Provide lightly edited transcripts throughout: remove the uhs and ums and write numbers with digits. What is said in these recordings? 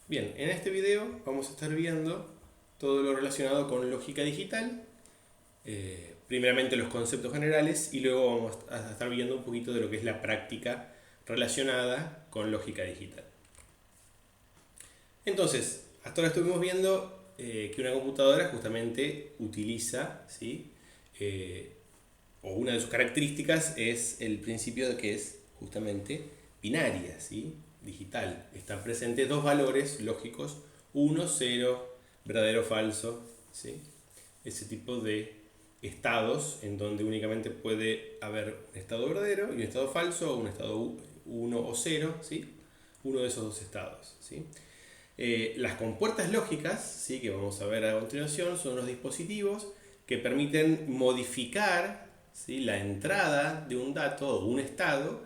Bien, en este video vamos a estar viendo todo lo relacionado con lógica digital, primeramente los conceptos generales y luego vamos a estar viendo un poquito de lo que es la práctica relacionada con lógica digital. Entonces, hasta ahora estuvimos viendo que una computadora justamente utiliza, ¿sí? O una de sus características es el principio de que es justamente binaria, ¿sí? Digital. Están presentes dos valores lógicos, 1, 0, verdadero, falso, ¿sí? Ese tipo de estados en donde únicamente puede haber un estado verdadero y un estado falso, o un estado 1 o 0, ¿sí? Uno de esos dos estados, ¿sí? Las compuertas lógicas, ¿sí? Que vamos a ver a continuación, son los dispositivos que permiten modificar, ¿sí? La entrada de un dato o un estado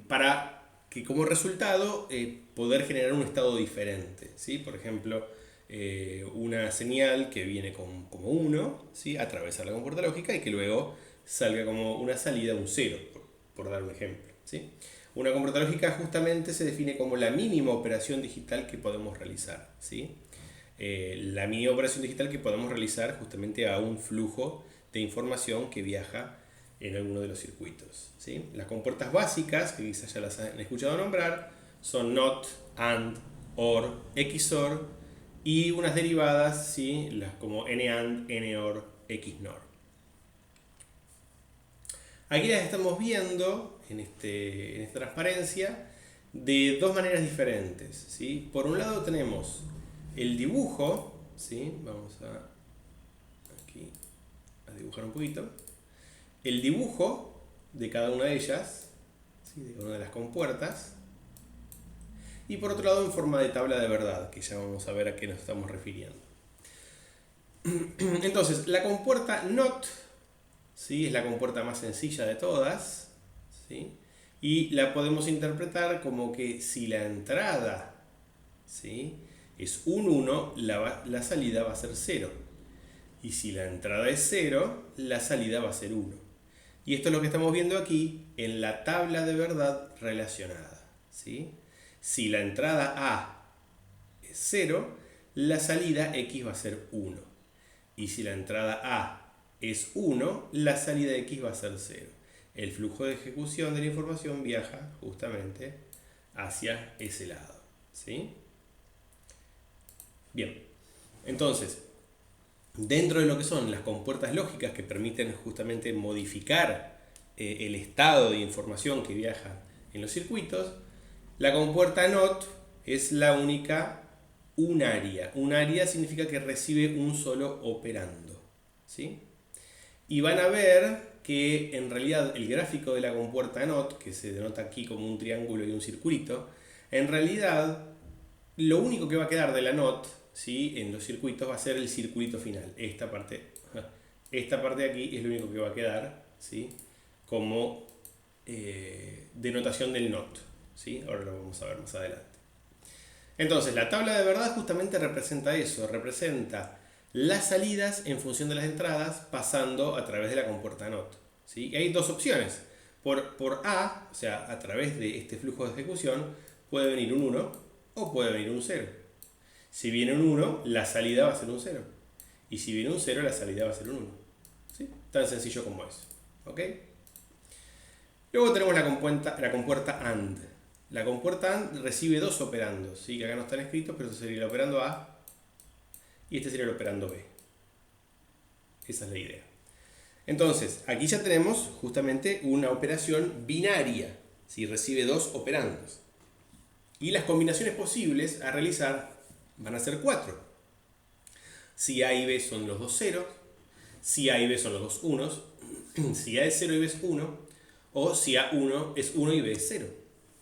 para que como resultado poder generar un estado diferente, ¿sí? Por ejemplo, una señal que viene como 1, ¿sí? Atravesar la compuerta lógica y que luego salga como una salida un 0, por dar un ejemplo, ¿sí? Una compuerta lógica justamente se define como la mínima operación digital que podemos realizar, ¿sí? La mínima operación digital que podemos realizar justamente a un flujo de información que viaja en alguno de los circuitos, ¿sí? Las compuertas básicas, que quizás ya las han escuchado nombrar, son NOT, AND, OR, XOR y unas derivadas, ¿sí? Las como NAND, NOR, XNOR. Aquí las estamos viendo en esta transparencia de dos maneras diferentes, ¿sí? Por un lado tenemos el dibujo, ¿sí? Vamos aquí a dibujar un poquito. El dibujo de cada una de ellas, ¿sí? De cada una de las compuertas. Y por otro lado en forma de tabla de verdad, que ya vamos a ver a qué nos estamos refiriendo. Entonces, la compuerta NOT, ¿sí? Es la compuerta más sencilla de todas, ¿sí? Y la podemos interpretar como que si la entrada, ¿sí? Es un 1, la salida va a ser 0. Y si la entrada es 0, la salida va a ser 1. Y esto es lo que estamos viendo aquí en la tabla de verdad relacionada, ¿sí? Si la entrada A es 0, la salida X va a ser 1. Y si la entrada A es 1, la salida X va a ser 0. El flujo de ejecución de la información viaja justamente hacia ese lado, ¿sí? Bien, entonces, dentro de lo que son las compuertas lógicas que permiten justamente modificar el estado de información que viaja en los circuitos, la compuerta NOT es la única unaria. Unaria significa que recibe un solo operando, ¿sí? Y van a ver que en realidad el gráfico de la compuerta NOT, que se denota aquí como un triángulo y un circulito, en realidad lo único que va a quedar de la NOT, ¿sí? En los circuitos va a ser el circulito final. Esta parte de aquí es lo único que va a quedar, ¿sí? Como denotación del NOT, ¿sí? Ahora lo vamos a ver más adelante. Entonces, la tabla de verdad justamente representa eso, representa las salidas en función de las entradas pasando a través de la compuerta NOT, ¿sí? Y hay dos opciones. Por A, o sea, a través de este flujo de ejecución, puede venir un 1 o puede venir un 0. Si viene un 1, la salida va a ser un 0. Y si viene un 0, la salida va a ser un 1. ¿Sí? Tan sencillo como eso. ¿Ok? Luego tenemos la compuerta AND. La compuerta AND recibe dos operandos, ¿sí? Que acá no están escritos, pero este sería el operando A y este sería el operando B. Esa es la idea. Entonces, aquí ya tenemos justamente una operación binaria, ¿sí? Recibe dos operandos. Y las combinaciones posibles a realizar van a ser 4. Si A y B son los dos ceros, si A y B son los dos unos, si A es 0 y B es 1, o si A1 es 1 y B es 0.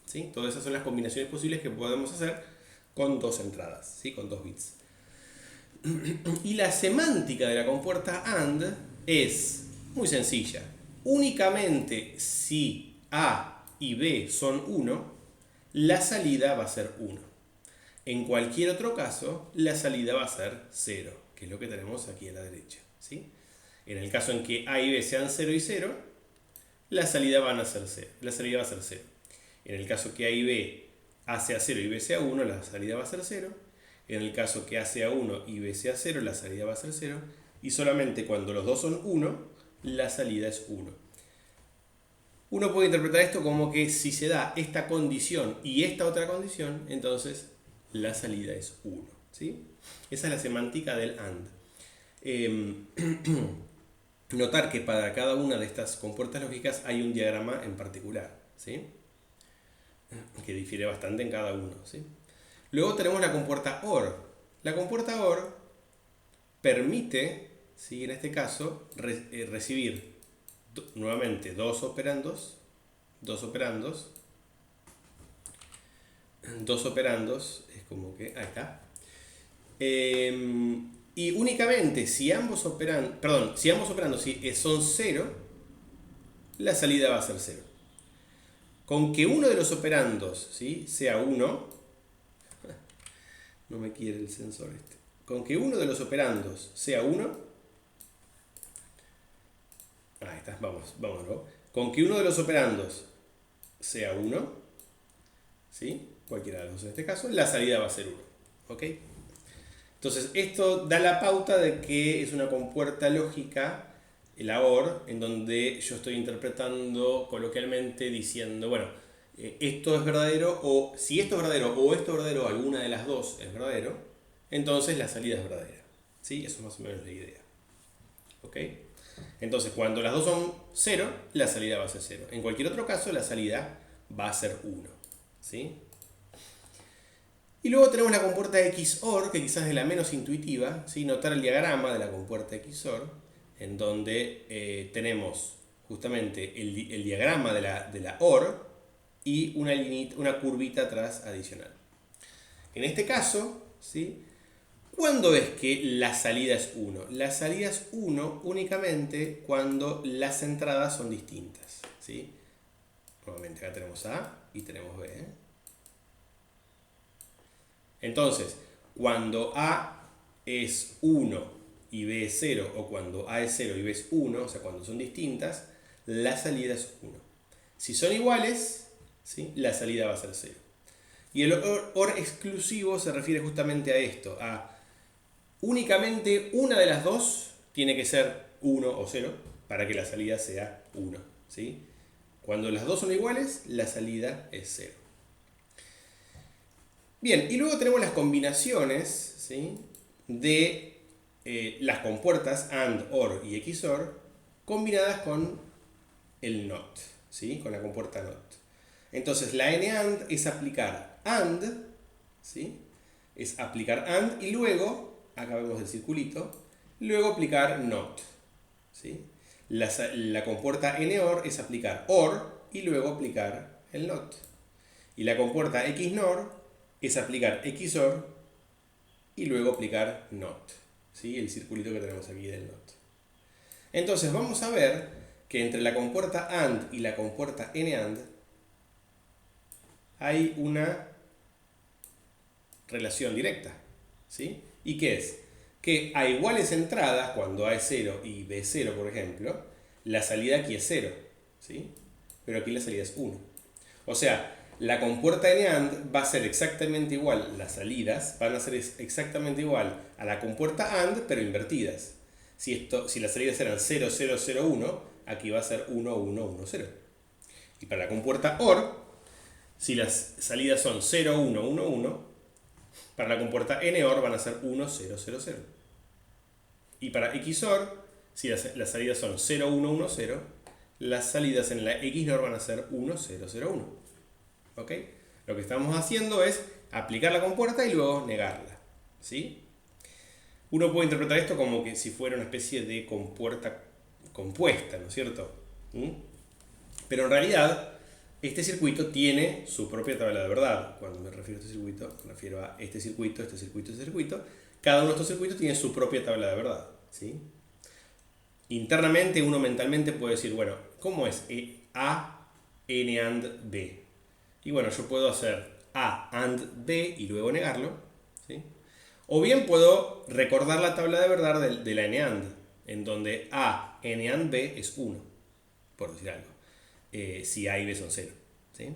¿Sí? Todas esas son las combinaciones posibles que podemos hacer con dos entradas, ¿sí? Con dos bits. Y la semántica de la compuerta AND es muy sencilla. Únicamente si A y B son 1, la salida va a ser 1. En cualquier otro caso, la salida va a ser 0, que es lo que tenemos aquí a la derecha, ¿sí? En el caso en que A y B sean 0 y 0, la salida va a ser 0. En el caso que A y B A sea 0 y B sea 1, la salida va a ser 0. En el caso que A sea 1 y B sea 0, la salida va a ser 0. Y solamente cuando los dos son 1, la salida es 1. Uno puede interpretar esto como que si se da esta condición y esta otra condición, entonces la salida es 1. ¿Sí? Esa es la semántica del AND. Notar que para cada una de estas compuertas lógicas hay un diagrama en particular, ¿sí? Que difiere bastante en cada uno, ¿sí? Luego tenemos la compuerta OR. La compuerta OR permite, ¿sí?, en este caso, recibir nuevamente dos operandos, es como que, ahí está. Y únicamente si ambos operandos, son 0, la salida va a ser 0. Con que uno de los operandos, ¿sí?, sea 1, no me quiere el sensor este. Con que uno de los operandos sea 1, ahí está, vámonos. Con que uno de los operandos sea 1, ¿sí?, cualquiera de los en este caso, la salida va a ser 1. ¿Ok? Entonces, esto da la pauta de que es una compuerta lógica, la OR, en donde yo estoy interpretando coloquialmente diciendo, bueno, esto es verdadero, o si esto es verdadero o esto es verdadero, alguna de las dos es verdadero, entonces la salida es verdadera. ¿Sí? Eso es más o menos la idea. ¿Ok? Entonces, cuando las dos son 0, la salida va a ser 0. En cualquier otro caso, la salida va a ser 1. ¿Sí? Y luego tenemos la compuerta XOR, que quizás es la menos intuitiva, ¿sí? Notar el diagrama de la compuerta XOR, en donde tenemos justamente el diagrama de la OR y una curvita atrás adicional. En este caso, ¿sí?, ¿cuándo es que la salida es 1? La salida es 1 únicamente cuando las entradas son distintas, ¿sí? Nuevamente acá tenemos A y tenemos B, ¿eh? Entonces, cuando A es 1 y B es 0, o cuando A es 0 y B es 1, o sea, cuando son distintas, la salida es 1. Si son iguales, ¿sí?, la salida va a ser 0. Y el OR exclusivo se refiere justamente a esto, a únicamente una de las dos tiene que ser 1 o 0 para que la salida sea 1. ¿Sí? Cuando las dos son iguales, la salida es 0. Bien, y luego tenemos las combinaciones, ¿sí?, de las compuertas AND, OR y XOR combinadas con el NOT, ¿sí?, con la compuerta NOT. Entonces la NAND es aplicar AND, ¿sí?, es aplicar AND y luego, acá vemos el circulito, luego aplicar NOT, ¿sí? La compuerta NOR es aplicar OR y luego aplicar el NOT. Y la compuerta XNOR es aplicar XOR y luego aplicar NOT, ¿sí?, el circulito que tenemos aquí del NOT. Entonces vamos a ver que entre la compuerta AND y la compuerta NAND hay una relación directa, ¿sí? ¿Y qué es? Que a iguales entradas, cuando A es 0 y B es 0, por ejemplo, la salida aquí es 0, ¿sí?, pero aquí la salida es 1. O sea, la compuerta de NAND va a ser exactamente igual, las salidas van a ser exactamente igual a la compuerta AND, pero invertidas. Si las salidas eran 0, 0, 0, 1, aquí va a ser 1, 1, 1, 0. Y para la compuerta OR, si las salidas son 0, 1, 1, 1, para la compuerta NOR van a ser 1, 0, 0, 0. Y para XOR, si las salidas son 0, 1, 1, 0, las salidas en la XNOR van a ser 1, 0, 0, 1. ¿Ok? Lo que estamos haciendo es aplicar la compuerta y luego negarla, ¿sí? Uno puede interpretar esto como que si fuera una especie de compuerta compuesta, ¿no es cierto? Pero en realidad, este circuito tiene su propia tabla de verdad. Cuando me refiero a este circuito, me refiero a este circuito, este circuito, este circuito. Cada uno de estos circuitos tiene su propia tabla de verdad, ¿sí? Internamente, uno mentalmente puede decir, bueno, ¿cómo es A, N AND B? Y bueno, yo puedo hacer A AND B y luego negarlo, ¿sí? O bien puedo recordar la tabla de verdad de la N AND, en donde A, N AND B es 1, por decir algo. Si A y B son 0, ¿sí?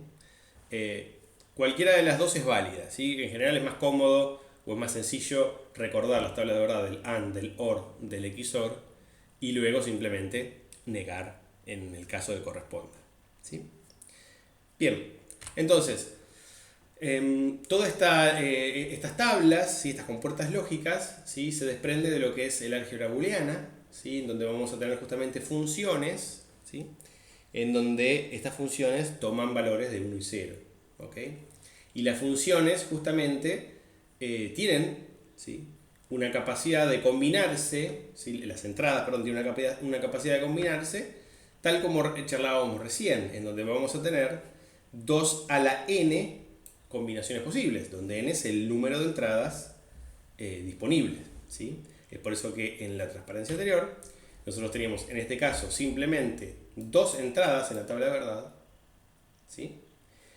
Cualquiera de las dos es válida, ¿sí? En general es más cómodo o es más sencillo recordar las tablas de verdad del AND, del OR, del XOR y luego simplemente negar en el caso que corresponda, ¿sí? Bien, entonces, todas estas tablas, ¿sí? Estas compuertas lógicas, ¿sí? Se desprende de lo que es el álgebra booleana, ¿sí? En donde vamos a tener justamente funciones, ¿sí? En donde estas funciones toman valores de 1 y 0, ¿ok? Y las funciones justamente tienen, ¿sí? Una capacidad de combinarse, ¿sí? Las entradas, perdón, tienen una capacidad de combinarse, tal como charlábamos recién, en donde vamos a tener 2 a la n combinaciones posibles, donde n es el número de entradas disponibles, ¿sí? Es por eso que en la transparencia anterior nosotros teníamos en este caso simplemente 2 entradas en la tabla de verdad, ¿sí?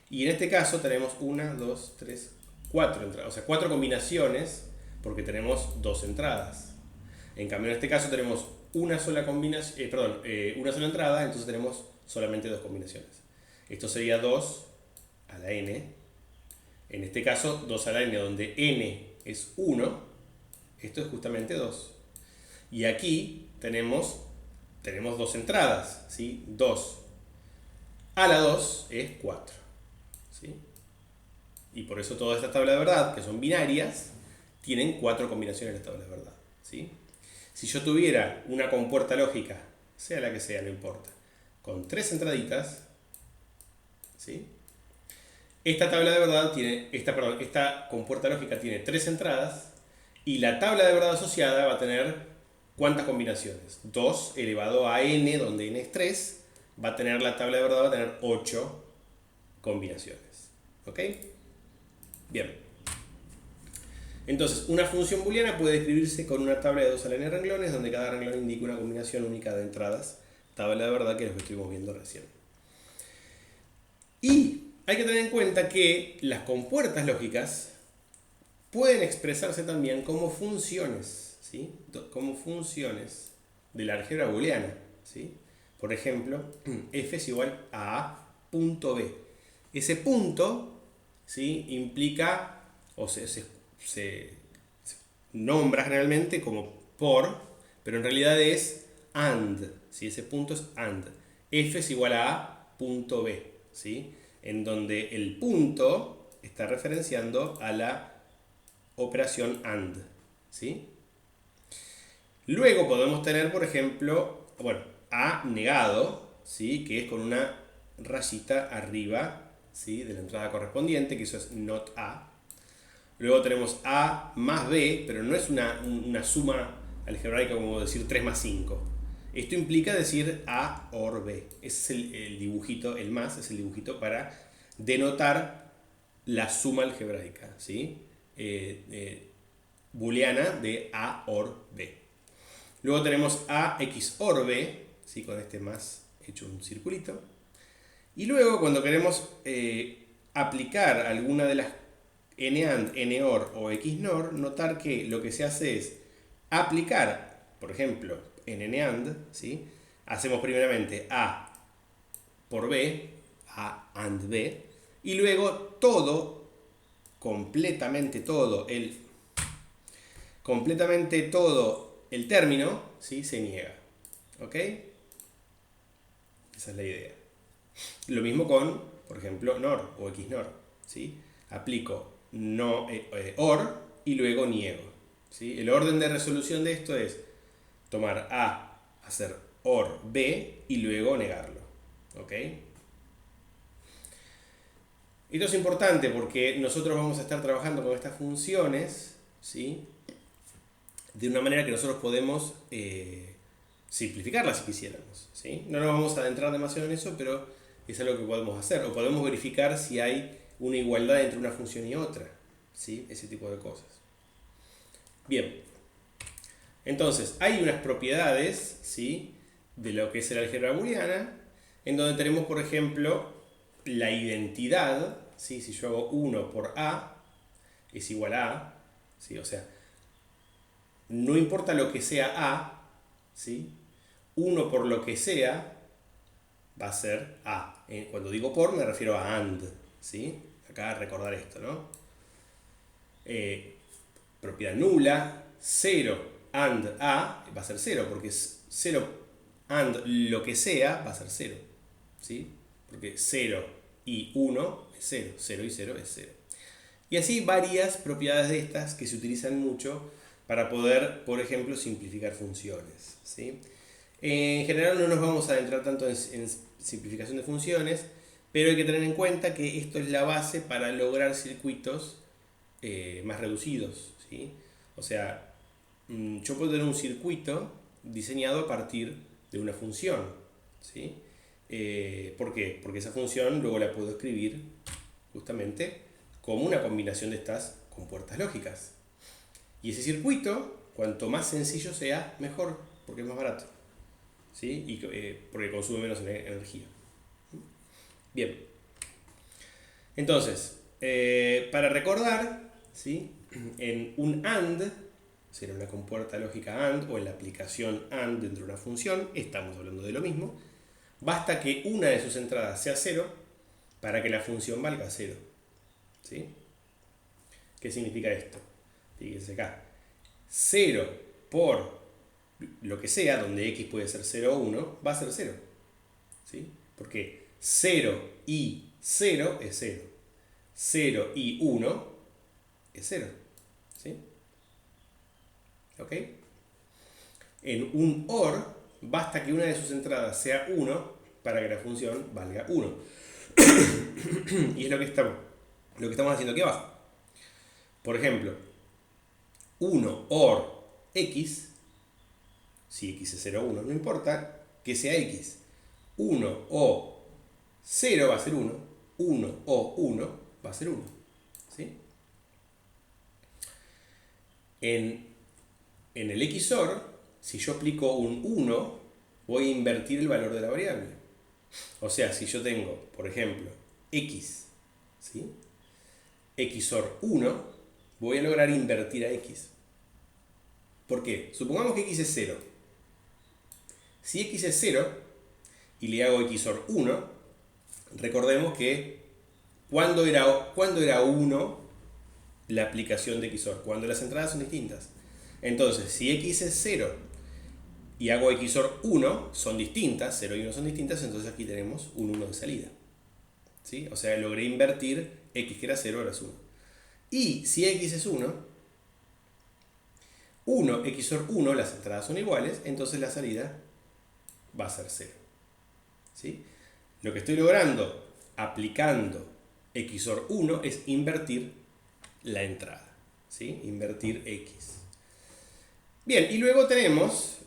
Y en este caso tenemos 1, 2, 3, 4 entradas, o sea, 4 combinaciones porque tenemos 2 entradas. En cambio en este caso tenemos una sola combinación, una sola entrada, entonces tenemos solamente 2 combinaciones. Esto sería 2 a la n. En este caso 2 a la n, donde n es 1, esto es justamente 2. Y aquí tenemos 2 entradas, ¿sí? 2 a la 2 es 4, ¿sí? Y por eso todas estas tablas de verdad, que son binarias, tienen 4 combinaciones de tablas de verdad, ¿sí? Si yo tuviera una compuerta lógica, sea la que sea, no importa, con 3 entraditas, ¿sí? Esta tabla de verdad tiene, esta compuerta lógica tiene 3 entradas y la tabla de verdad asociada va a tener ¿cuántas combinaciones? 2 elevado a n, donde n es 3, va a tener la tabla de verdad, va a tener 8 combinaciones. ¿Ok? Bien. Entonces, una función booleana puede escribirse con una tabla de 2 a la n renglones, donde cada renglón indica una combinación única de entradas. Tabla de verdad que es lo que estuvimos viendo recién. Y hay que tener en cuenta que las compuertas lógicas pueden expresarse también como funciones, ¿sí? Como funciones de la álgebra booleana, ¿sí? Por ejemplo, f es igual a punto b. Ese punto, ¿sí? Implica, o se nombra generalmente como por, pero en realidad es and, ¿sí? Ese punto es and. F es igual a punto b, ¿sí? En donde el punto está referenciando a la operación AND, ¿sí? Luego podemos tener, por ejemplo, bueno, A negado, ¿sí? Que es con una rayita arriba, ¿sí? De la entrada correspondiente, que eso es not A. Luego tenemos A más B, pero no es una suma algebraica como decir 3 más 5. Esto implica decir A or B. Ese es el dibujito, el más es el dibujito para denotar la suma algebraica, ¿sí? Booleana de A or B. Luego tenemos A XOR B, ¿sí? Con este más hecho un circulito. Y luego cuando queremos aplicar alguna de las NAND, NOR o XNOR, notar que lo que se hace es aplicar, por ejemplo, en NAND, ¿sí? Hacemos primeramente A por B, A AND B, y luego todo, completamente todo el término, ¿sí? Se niega. ¿Ok? Esa es la idea. Lo mismo con, por ejemplo, NOR o XNOR, ¿sí? Aplico no, OR y luego niego, ¿sí? El orden de resolución de esto es tomar A, hacer OR B y luego negarlo. ¿Ok? Esto es importante porque nosotros vamos a estar trabajando con estas funciones, ¿sí? De una manera que nosotros podemos simplificarlas si quisiéramos, ¿sí? No nos vamos a adentrar demasiado en eso, pero es algo que podemos hacer. O podemos verificar si hay una igualdad entre una función y otra, ¿sí? Ese tipo de cosas. Bien. Entonces, hay unas propiedades, ¿sí? De lo que es el álgebra booleana, en donde tenemos, por ejemplo, la identidad, ¿sí? Si yo hago 1 por A es igual a A, ¿sí? O sea, no importa lo que sea A, ¿sí? 1 por lo que sea va a ser A. Cuando digo por me refiero a AND, ¿sí? acá recordar esto, ¿no? Propiedad nula, 0 AND A va a ser 0, porque 0 AND lo que sea va a ser 0, ¿sí? Porque 0 y 1 es 0, 0 y 0 es 0. Y así varias propiedades de estas que se utilizan mucho para poder, por ejemplo, simplificar funciones, ¿sí? En general no nos vamos a adentrar tanto en simplificación de funciones, pero hay que tener en cuenta que esto es la base para lograr circuitos más reducidos, ¿sí? O sea, yo puedo tener un circuito diseñado a partir de una función, ¿sí? ¿Por qué? Porque esa función luego la puedo escribir justamente como una combinación de estas compuertas lógicas. Y ese circuito, cuanto más sencillo sea, mejor, porque es más barato, ¿sí? Y porque consume menos energía. Bien. Entonces, para recordar, ¿sí? En un AND, si en una compuerta lógica AND o en la aplicación AND dentro de una función, estamos hablando de lo mismo, basta que una de sus entradas sea 0 para que la función valga 0, ¿sí? ¿Qué significa esto? Fíjense acá. 0 por lo que sea, donde x puede ser 0 o 1, va a ser 0, ¿sí? Porque 0 y 0 es 0. 0 y 1 es 0, ¿sí? ¿Ok? En un OR, basta que una de sus entradas sea 1 para que la función valga 1. Y es lo que estamos haciendo aquí abajo. Por ejemplo, 1 OR x, si x es 0 o 1, no importa que sea x. 1 o 0 va a ser 1, 1 o 1 va a ser 1, ¿sí? En el XOR, si yo aplico un 1, voy a invertir el valor de la variable. O sea, si yo tengo, por ejemplo, x, ¿sí? XOR 1, voy a lograr invertir a x. ¿Por qué? Supongamos que x es 0. Si x es 0 y le hago XOR 1, recordemos que ¿cuándo era 1 la aplicación de XOR? Cuando las entradas son distintas. Entonces, si x es 0 y hago XOR 1, son distintas, 0 y 1 son distintas, entonces aquí tenemos un 1 de salida, ¿sí? O sea, logré invertir x que era 0, ahora es 1. Y si x es 1, 1 XOR 1, las entradas son iguales, entonces la salida va a ser 0, ¿sí? Lo que estoy logrando aplicando XOR 1 es invertir la entrada, ¿sí? Invertir x. Bien, y luego tenemos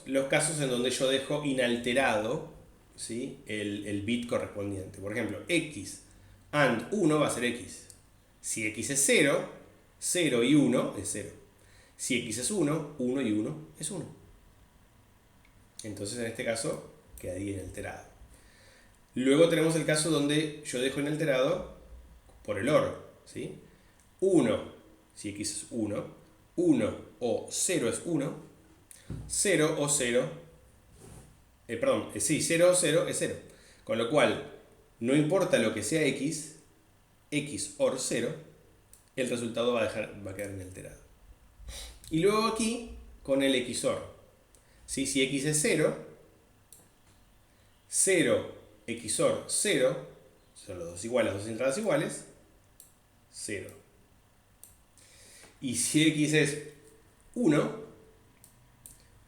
los casos en donde yo dejo inalterado, ¿sí? el bit correspondiente. Por ejemplo, x AND 1 va a ser x. Si x es 0, 0 y 1 es 0. Si x es 1, 1 y 1 es 1. Entonces en este caso quedaría inalterado. Luego tenemos el caso donde yo dejo inalterado por el OR, ¿sí? 1, si x es 1, 1 o 0 es 1, 0 o 0, 0 o 0 es 0. Con lo cual, no importa lo que sea x, x OR 0, el resultado va a quedar inalterado. Y luego aquí, con el XOR. ¿Sí? Si x es 0, 0 XOR 0, son los dos iguales, las dos entradas iguales, 0. Y si x es 1,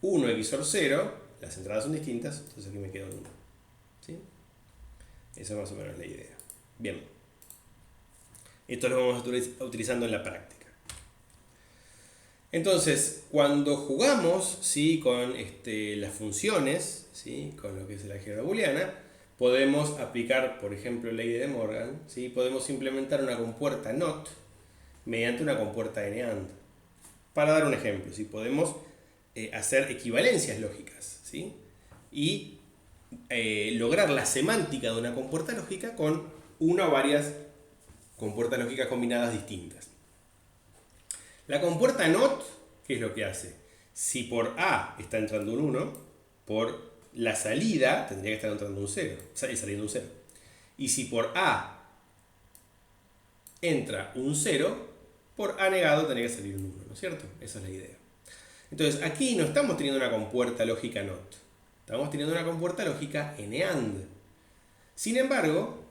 1 XOR 0, las entradas son distintas, entonces aquí me queda 1. ¿Sí? Esa es más o menos la idea. Bien. Esto lo vamos a estar utilizando en la práctica. Entonces, cuando jugamos, ¿sí? Con las funciones, ¿sí? Con lo que es la álgebra booleana, podemos aplicar, por ejemplo, ley de Morgan, ¿sí? Podemos implementar una compuerta NOT mediante una compuerta NAND. Para dar un ejemplo, ¿sí? Podemos hacer equivalencias lógicas, ¿sí? Y lograr la semántica de una compuerta lógica con una o varias compuertas lógicas combinadas distintas. La compuerta NOT, ¿qué es lo que hace? Si por A está entrando un 1, por la salida tendría que estar entrando un 0, saliendo un 0. Y si por A entra un 0, por A negado tendría que salir un 1, ¿no es cierto? Esa es la idea. Entonces, aquí no estamos teniendo una compuerta lógica NOT. Estamos teniendo una compuerta lógica NAND. Sin embargo,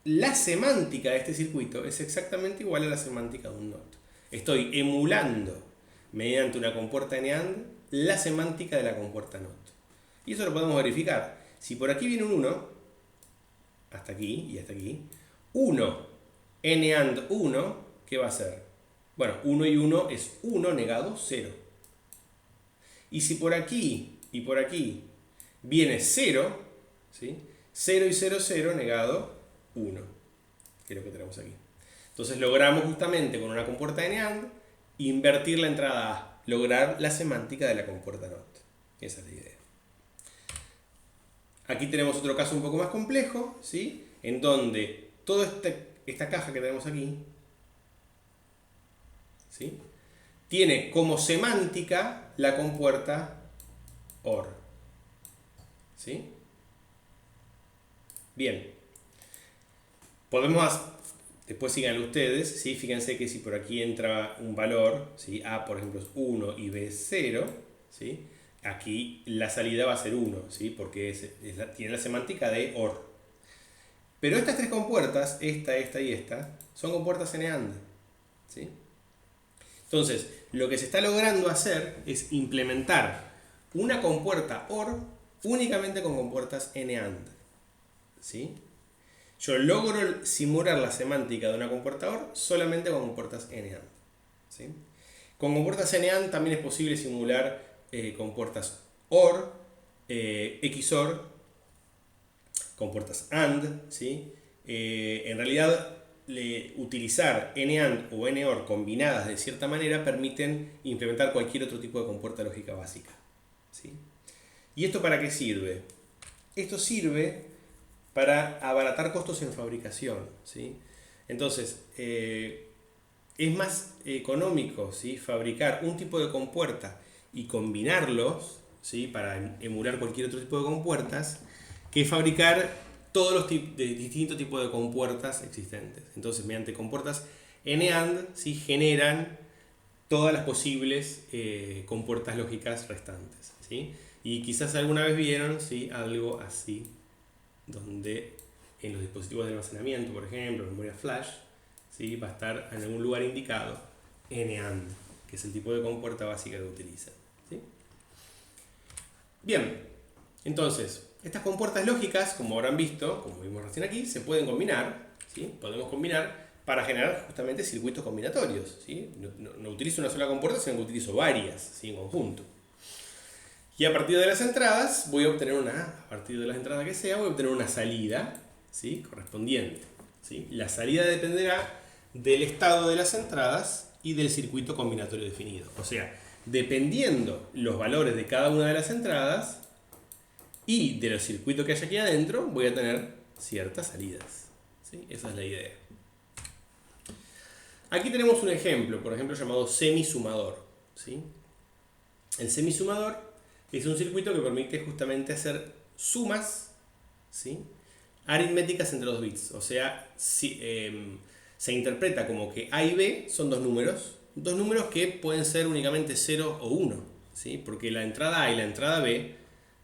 la semántica de este circuito es exactamente igual a la semántica de un NOT. Estoy emulando, mediante una compuerta NAND, la semántica de la compuerta NOT. Y eso lo podemos verificar. Si por aquí viene un 1, hasta aquí y hasta aquí, 1, NAND 1, ¿qué va a ser? Bueno, 1 y 1 es 1 negado 0. Y si por aquí y por aquí viene 0, ¿sí? 0 y 0, 0 negado 1, que es lo que tenemos aquí. Entonces logramos justamente con una compuerta de NAND invertir la entrada A, lograr la semántica de la compuerta NOT. Esa es la idea. Aquí tenemos otro caso un poco más complejo, ¿sí? En donde toda esta caja que tenemos aquí, ¿sí?, tiene como semántica la compuerta OR. ¿Sí? Bien. Podemos, después síganlo ustedes, ¿sí? Fíjense que si por aquí entra un valor, ¿sí?, A por ejemplo es 1 y B es 0, ¿sí?, aquí la salida va a ser 1, ¿sí?, porque tiene la semántica de OR. Pero estas tres compuertas, esta y esta, son compuertas NAND, ¿sí? Entonces, lo que se está logrando hacer es implementar una compuerta OR únicamente con compuertas NAND, ¿sí? Yo logro simular la semántica de una compuerta OR solamente con compuertas NAND, ¿sí? Con compuertas NAND también es posible simular compuertas OR, XOR, compuertas AND, ¿sí? En realidad, utilizar NAND o NOR combinadas de cierta manera permiten implementar cualquier otro tipo de compuerta lógica básica, ¿sí? ¿Y esto para qué sirve? Esto sirve para abaratar costos en fabricación, ¿sí? Entonces, es más económico, ¿sí?, fabricar un tipo de compuerta y combinarlos, ¿sí?, para emular cualquier otro tipo de compuertas, que fabricar todos los distintos tipos de compuertas existentes. Entonces, mediante compuertas NAND, ¿sí?, generan todas las posibles compuertas lógicas restantes, ¿sí? Y quizás alguna vez vieron, ¿sí?, algo así, donde en los dispositivos de almacenamiento, por ejemplo, memoria flash, ¿sí?, va a estar en algún lugar indicado NAND, que es el tipo de compuerta básica que utilizan, ¿sí? Bien, entonces, estas compuertas lógicas, como habrán visto, como vimos recién aquí, se pueden combinar, ¿sí? Podemos combinar para generar justamente circuitos combinatorios, ¿sí? No utilizo una sola compuerta, sino que utilizo varias, ¿sí?, en conjunto. Y a partir de las entradas voy a obtener a partir de las entradas que sea, voy a obtener una salida, ¿sí?, correspondiente, ¿sí? La salida dependerá del estado de las entradas y del circuito combinatorio definido. O sea, dependiendo los valores de cada una de las entradas y de los circuitos que haya aquí adentro, voy a tener ciertas salidas, ¿sí? Esa es la idea. Aquí tenemos un ejemplo, por ejemplo, llamado semisumador, ¿sí? El semisumador es un circuito que permite justamente hacer sumas, ¿sí?, aritméticas entre dos bits. O sea, se interpreta como que A y B son dos números que pueden ser únicamente 0 o 1, ¿sí?, porque la entrada A y la entrada B,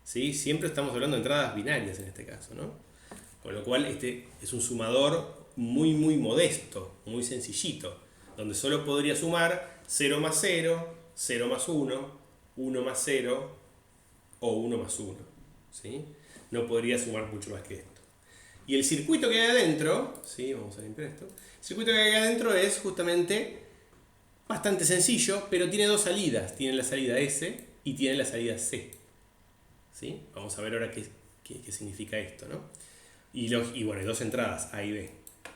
¿sí?, siempre estamos hablando de entradas binarias en este caso, ¿no? Con lo cual este es un sumador muy modesto, muy sencillito, donde solo podría sumar 0 más 0, 0 más 1, 1 más 0 o 1 más 1, ¿sí? No podría sumar mucho más que esto. Y el circuito que hay adentro, ¿sí?, vamos a limpiar esto. El circuito que hay adentro es justamente bastante sencillo, pero tiene dos salidas. Tiene la salida S y tiene la salida C, ¿sí? Vamos a ver ahora qué significa esto, ¿no? Y bueno, hay dos entradas, A y B,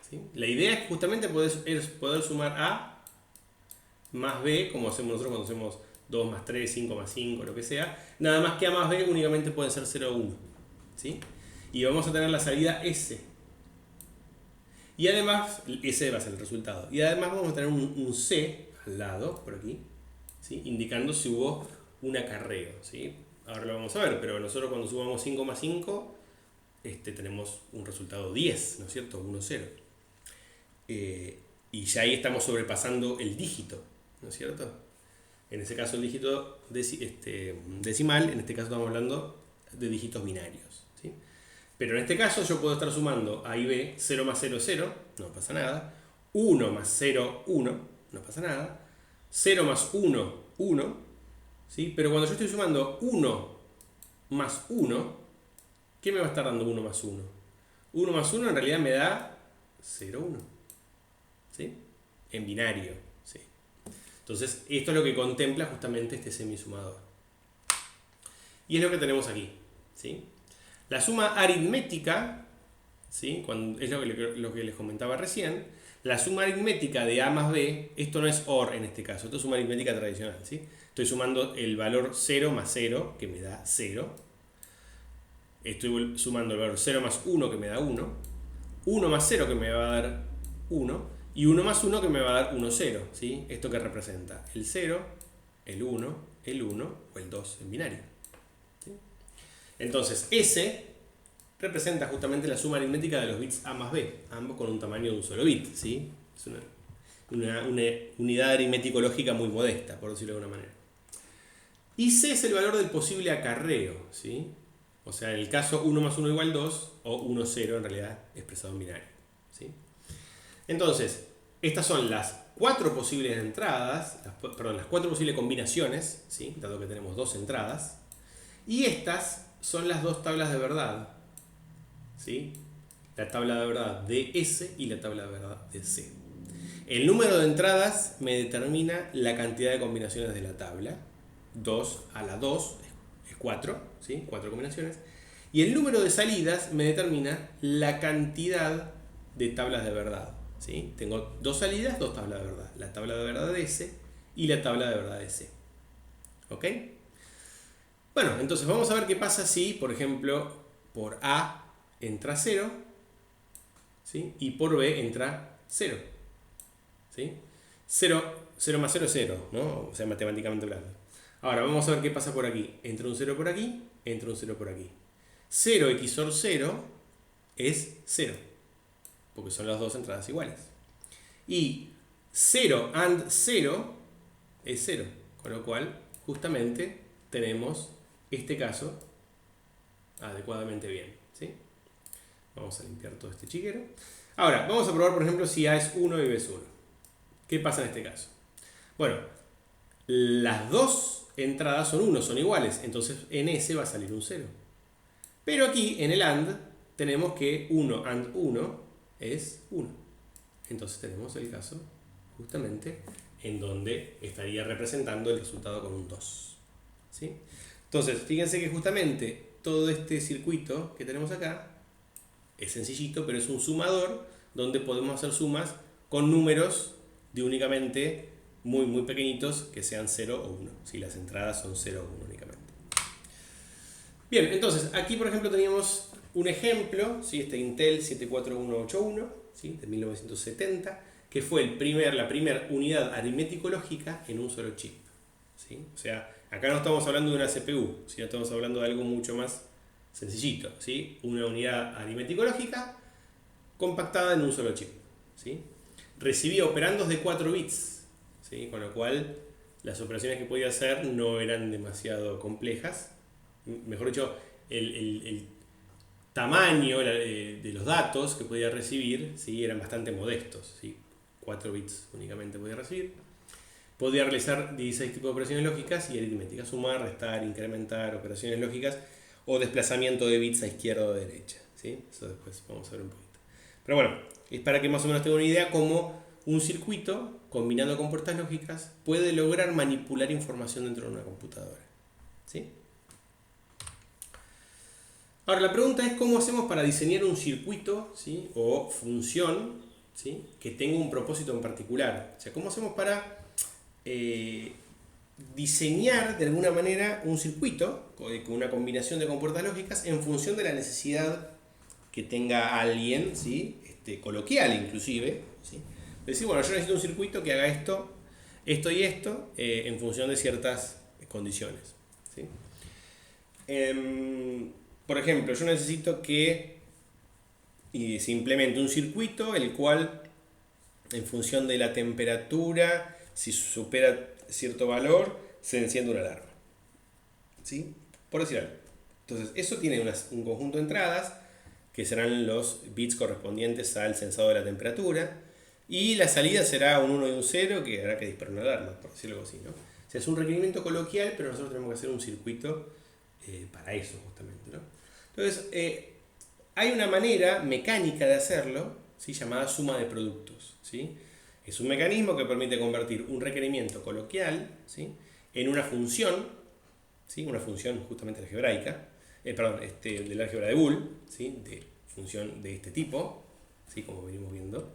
¿sí? La idea es justamente poder sumar A más B, como hacemos nosotros cuando hacemos 2 más 3, 5 más 5, lo que sea. Nada más que A más B únicamente pueden ser 0 o 1, ¿sí? Y vamos a tener la salida S. Y además, ese va a ser el resultado. Y además vamos a tener un C al lado, por aquí, ¿sí?, indicando si hubo un acarreo, ¿sí? Ahora lo vamos a ver, pero nosotros cuando sumamos 5 más 5, tenemos un resultado 10, ¿no es cierto? 1, 0. y ya ahí estamos sobrepasando el dígito, ¿no es cierto? En ese caso el dígito decimal, en este caso estamos hablando de dígitos binarios, ¿sí? Pero en este caso yo puedo estar sumando A y B, 0 más 0, 0, no pasa nada. 1 más 0, 1, no pasa nada. 0 más 1, 1, ¿sí? Pero cuando yo estoy sumando 1 más 1, ¿qué me va a estar dando 1 más 1? 1 más 1 en realidad me da 0, 1, ¿sí? En binario, ¿sí? Entonces, esto es lo que contempla justamente este semisumador. Y es lo que tenemos aquí, ¿sí? La suma aritmética, ¿sí? Es lo que les comentaba recién. La suma aritmética de A más B, esto no es OR en este caso, esto es suma aritmética tradicional, ¿sí? Estoy sumando el valor 0 más 0, que me da 0. Estoy sumando el valor 0 más 1, que me da 1. 1 más 0, que me va a dar 1. Y 1 más 1, que me va a dar 1, 0, ¿sí? ¿Esto que representa? El 0, el 1, el 1 o el 2 en binario, ¿sí? Entonces, S representa justamente la suma aritmética de los bits A más B, ambos con un tamaño de un solo bit, ¿sí? Es una unidad aritmético-lógica muy modesta, por decirlo de alguna manera. Y C es el valor del posible acarreo, ¿sí? O sea, en el caso 1 más 1 igual 2, o 1, 0 en realidad expresado en binario, ¿sí? Entonces, estas son las 4 posibles entradas, las 4 posibles combinaciones, ¿sí? Dado que tenemos 2 entradas. Y estas son las 2 tablas de verdad, ¿sí? La tabla de verdad de S y la tabla de verdad de C. El número de entradas me determina la cantidad de combinaciones de la tabla. 2 a la 2 es 4, ¿sí? 4 combinaciones. Y el número de salidas me determina la cantidad de tablas de verdad, ¿sí? Tengo 2 salidas, 2 tablas de verdad. La tabla de verdad de S y la tabla de verdad de C. ¿Ok? Bueno, entonces vamos a ver qué pasa si, por ejemplo, por A entra 0, ¿sí? Y por B entra 0. ¿Sí? 0 más 0 es 0, ¿no? O sea, matemáticamente hablando. Ahora, vamos a ver qué pasa por aquí. Entra un 0 por aquí, entra un 0 por aquí. 0 XOR 0 es 0, porque son las dos entradas iguales. Y 0 AND 0 es 0, con lo cual, justamente, tenemos este caso adecuadamente bien, ¿sí? Vamos a limpiar todo este chiquero. Ahora, vamos a probar, por ejemplo, si A es 1 y B es 1. ¿Qué pasa en este caso? Bueno, las dos entradas son 1, son iguales, entonces en S va a salir un 0. Pero aquí, en el AND, tenemos que 1 AND 1 es 1. Entonces tenemos el caso, justamente, en donde estaría representando el resultado con un 2. ¿Sí? Entonces, fíjense que justamente todo este circuito que tenemos acá es sencillito, pero es un sumador donde podemos hacer sumas con números de únicamente muy pequeñitos que sean 0 o 1, si las entradas son 0 o 1 únicamente. Bien, entonces aquí por ejemplo teníamos un ejemplo, ¿sí? Este Intel 74181, ¿sí? De 1970, que fue la primera unidad aritmético-lógica en un solo chip, ¿sí? O sea, acá no estamos hablando de una CPU, sino estamos hablando de algo mucho más sencillito, ¿sí? Una unidad aritmético-lógica compactada en un solo chip, ¿sí? Recibía operandos de 4 bits, ¿sí? Con lo cual las operaciones que podía hacer no eran demasiado complejas. Mejor dicho, el tamaño de los datos que podía recibir, ¿sí? Eran bastante modestos, ¿sí? 4 bits únicamente podía recibir. Podía realizar 16 tipos de operaciones lógicas y aritméticas: sumar, restar, incrementar, operaciones lógicas o desplazamiento de bits a izquierda o derecha, ¿sí? Eso después vamos a ver un poquito. Pero bueno, es para que más o menos tengan una idea cómo un circuito, combinando con puertas lógicas, puede lograr manipular información dentro de una computadora, ¿sí? Ahora, la pregunta es cómo hacemos para diseñar un circuito, ¿sí? O función, ¿sí? Que tenga un propósito en particular. O sea, cómo hacemos para diseñar de alguna manera un circuito con una combinación de compuertas lógicas en función de la necesidad que tenga alguien, ¿sí? Coloquial inclusive, ¿sí? Decir, bueno, yo necesito un circuito que haga esto y esto en función de ciertas condiciones, ¿sí? Por ejemplo, yo necesito que se implemente un circuito el cual en función de la temperatura, si supera cierto valor, se enciende una alarma. ¿Sí? Por decir algo. Entonces, eso tiene un conjunto de entradas, que serán los bits correspondientes al sensado de la temperatura, y la salida será un 1 y un 0, que hará que dispare una alarma, por decirlo algo así, ¿no? O sea, es un requerimiento coloquial, pero nosotros tenemos que hacer un circuito para eso, justamente, ¿no? Entonces, hay una manera mecánica de hacerlo, ¿sí? Llamada suma de productos, ¿sí? Es un mecanismo que permite convertir un requerimiento coloquial, ¿sí? En una función, ¿sí? Una función justamente algebraica, del álgebra de Boole, ¿sí? De función de este tipo, ¿sí? Como venimos viendo,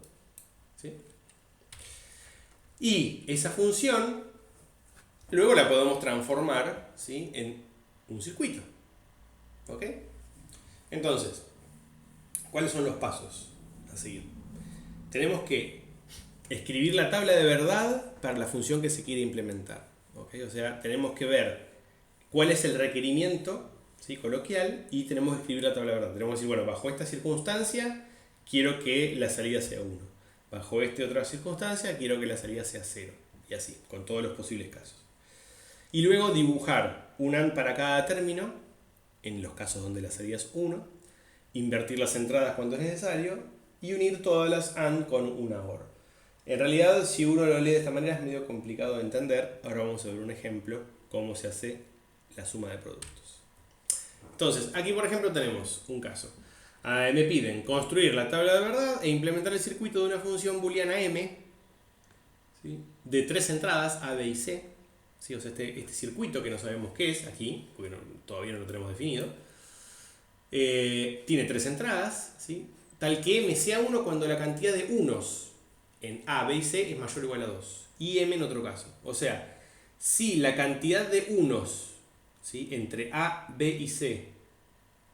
¿sí? Y esa función luego la podemos transformar, ¿sí? En un circuito, ¿ok? Entonces, ¿cuáles son los pasos a seguir? Tenemos que escribir la tabla de verdad para la función que se quiere implementar, ¿ok? O sea, tenemos que ver cuál es el requerimiento, ¿sí? Coloquial, y tenemos que escribir la tabla de verdad. Tenemos que decir, bueno, bajo esta circunstancia quiero que la salida sea 1. Bajo esta otra circunstancia quiero que la salida sea 0. Y así, con todos los posibles casos. Y luego dibujar un AND para cada término, en los casos donde la salida es 1, invertir las entradas cuando es necesario, y unir todas las AND con una OR. En realidad, si uno lo lee de esta manera es medio complicado de entender. Ahora vamos a ver un ejemplo, cómo se hace la suma de productos. Entonces, aquí por ejemplo tenemos un caso. Me piden construir la tabla de verdad e implementar el circuito de una función booleana m, ¿sí? De 3 entradas, A, B y C. ¿Sí? O sea, este circuito que no sabemos qué es aquí, porque todavía no lo tenemos definido, tiene 3 entradas, ¿sí? Tal que m sea 1 cuando la cantidad de unos en A, B y C es mayor o igual a 2. Y m en otro caso. O sea, si la cantidad de unos, ¿sí? Entre A, B y C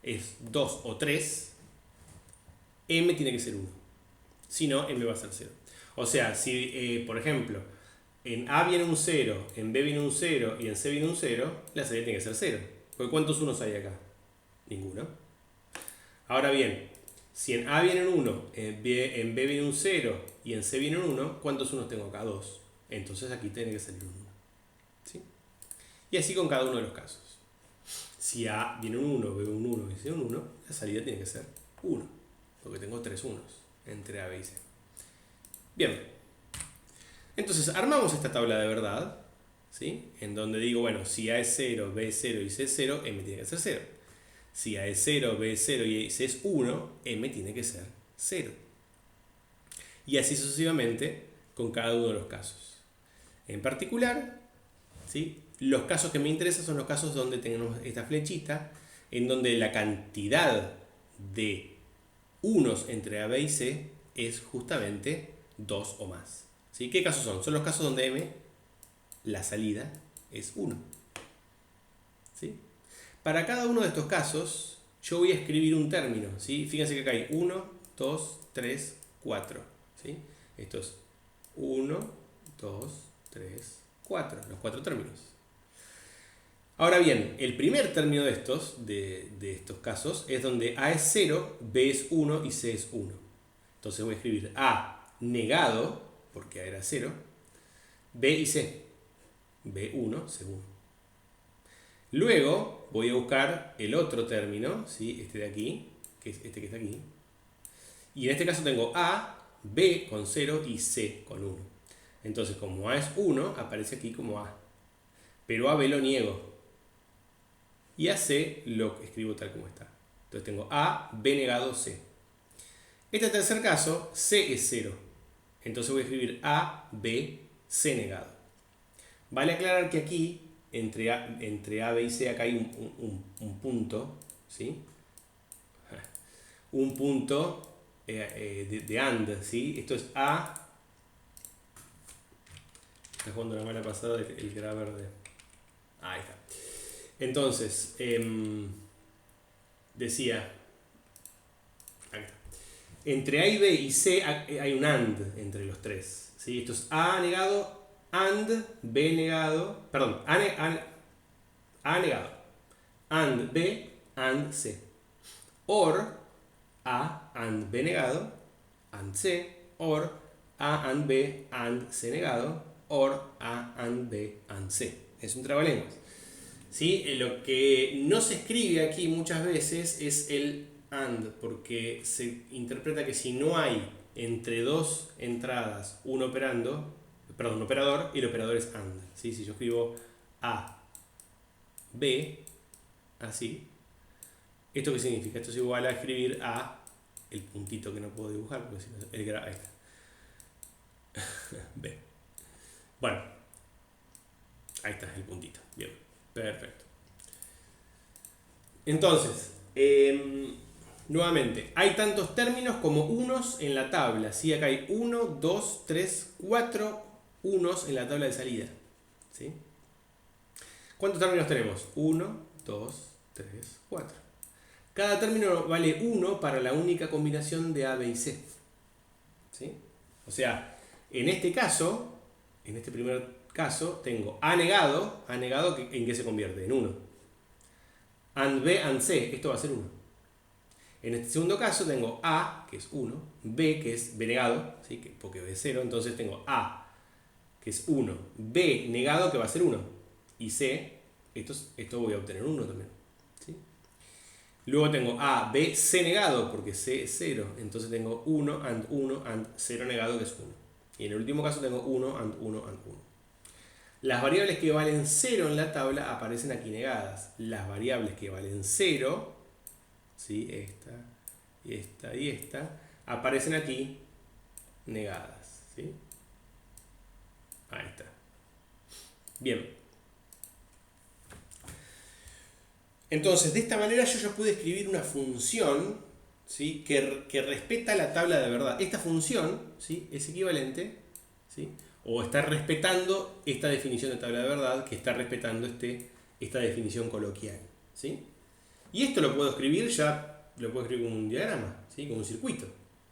es 2 o 3, m tiene que ser 1. Si no, m va a ser 0. O sea, si por ejemplo en A viene un 0, en B viene un 0 y en C viene un 0, la salida tiene que ser 0. Porque ¿cuántos unos hay acá? Ninguno. Ahora bien, si en A viene un 1, en B viene un 0 y en C viene un 1, ¿cuántos unos tengo acá? 2. Entonces aquí tiene que salir un 1. ¿Sí? Y así con cada uno de los casos. Si A viene un 1, B un 1 y C un 1, la salida tiene que ser 1. Porque tengo 3 unos entre A, B y C. Bien. Entonces armamos esta tabla de verdad, ¿sí? En donde digo, bueno, si A es 0, B es 0 y C es 0, M tiene que ser 0. Si A es 0, B es 0 y C es 1, M tiene que ser 0. Y así sucesivamente con cada uno de los casos. En particular, ¿sí? Los casos que me interesan son los casos donde tenemos esta flechita, en donde la cantidad de unos entre A, B y C es justamente 2 o más. ¿Sí? ¿Qué casos son? Son los casos donde M, la salida, es 1. ¿Sí? Para cada uno de estos casos, yo voy a escribir un término. ¿Sí? Fíjense que acá hay 1, 2, 3, 4. ¿Sí? Esto es 1, 2, 3, 4. Los 4 términos. Ahora bien, el primer término de estos casos es donde A es 0, B es 1 y C es 1. Entonces voy a escribir A negado, porque A era 0, B y C. B1, C1. Luego voy a buscar el otro término, ¿sí? Este de aquí, que es este que está aquí. Y en este caso tengo A, B con 0 y C con 1. Entonces, como A es 1, aparece aquí como A. Pero a B lo niego. Y a C lo escribo tal como está. Entonces tengo A, B negado, C. Este tercer caso, C es 0. Entonces voy a escribir A, B, C negado. Vale aclarar que aquí, entre A, B y C, acá hay un punto, ¿sí? Un punto de AND, ¿sí? Esto es A. Está jugando la mala pasada el que era verde. Ahí está. Entonces, decía, acá está. Entre A y B y C hay un AND entre los tres, ¿sí? Esto es A negado, AND, B negado, perdón, A negado, AND B, AND C. OR A, AND B negado, AND C, OR A and B and C negado, or A and B and C. Es un trabalenguas. ¿Sí? Lo que no se escribe aquí muchas veces es el AND, porque se interpreta que si no hay entre dos entradas un operador, el operador es AND. ¿Sí? Si yo escribo A, B, así, ¿esto qué significa? Esto es igual a escribir A, el puntito que no puedo dibujar, porque si no, ahí está. B. Bueno, ahí está el puntito. Bien, perfecto. Entonces, nuevamente, hay tantos términos como unos en la tabla. ¿Sí? Acá hay 1, 2, 3, 4 unos en la tabla de salida. ¿Sí? ¿Cuántos términos tenemos? 1, 2, 3, 4. Cada término vale 1 para la única combinación de A, B y C. ¿Sí? O sea, en este caso, en este primer caso, tengo A negado ¿en qué se convierte? En 1. And B and C, esto va a ser 1. En este segundo caso tengo A, que es 1, B, que es B negado, ¿sí? Porque B es 0, entonces tengo A, que es 1, B negado, que va a ser 1, y C, esto voy a obtener 1 también. ¿Sí? Luego tengo A, B, C negado, porque C es 0, entonces tengo 1 and 0 negado, que es 1. Y en el último caso tengo 1 and 1. Las variables que valen 0 en la tabla aparecen aquí negadas. Las variables que valen 0, ¿sí? Esta y esta, aparecen aquí negadas. ¿Sí? Ahí está. Bien. Entonces, de esta manera yo ya pude escribir una función, ¿sí? que respeta la tabla de verdad. Esta función, ¿sí? es equivalente, ¿sí? o está respetando esta definición de tabla de verdad, que está respetando esta definición coloquial. ¿Sí? Y esto lo puedo escribir como un diagrama, ¿sí? como un circuito.